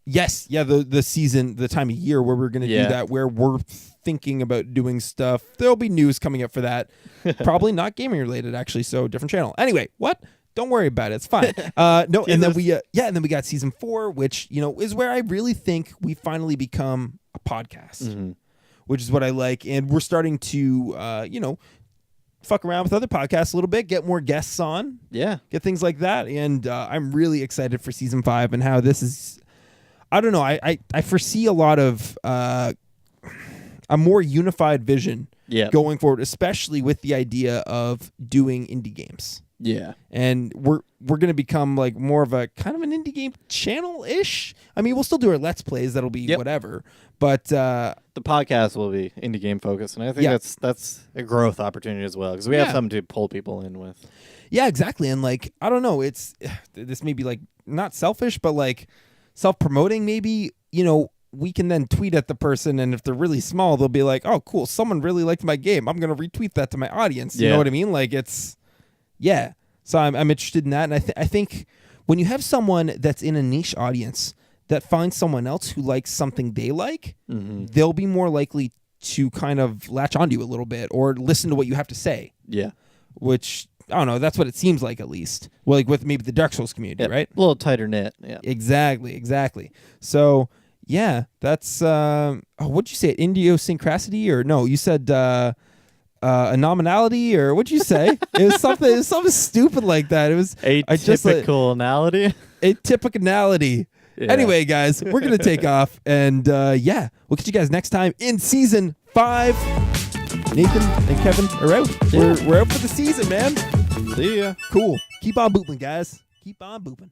Yes, yeah, the season, the time of year where we're going to do that, where we're thinking about doing stuff. There'll be news coming up for that. Probably not gaming related, actually, so different channel. Anyway, what? Don't worry about it. It's fine. No, and then we got season 4, which, is where I really think we finally become a podcast, which is what I like. And we're starting to, fuck around with other podcasts a little bit, get more guests on. Yeah. Get things like that. And I'm really excited for season 5 and how this is, I don't know, I foresee a lot of a more unified vision going forward, especially with the idea of doing indie games. Yeah. And we're going to become like more of a kind of an indie game channel-ish. I mean, we'll still do our Let's Plays. That'll be whatever. But the podcast will be indie game focused. And I think that's a growth opportunity as well because we have something to pull people in with. Yeah, exactly. And like, I don't know, this may be like not selfish, but like self-promoting maybe, we can then tweet at the person, and if they're really small, they'll be like, oh, cool, someone really liked my game. I'm going to retweet that to my audience. You know what I mean? Like so I'm interested in that, and I think when you have someone that's in a niche audience that finds someone else who likes something they like, they'll be more likely to kind of latch onto you a little bit or listen to what you have to say. Yeah. Which, I don't know, that's what it seems like at least. Well, like with maybe the Dark Souls community, right? A little tighter knit. Yeah. Exactly. So, yeah, that's, what'd you say? Idiosyncrasy? Or no, you said, a nominality, or what'd you say? It was something stupid like that. It was atypicality. Atypicality. Yeah. Anyway, guys, we're gonna take off, and we'll catch you guys next time in season 5. Nathan and Kevin are out. We're out for the season, man. See ya. Cool. Keep on booping, guys. Keep on booping.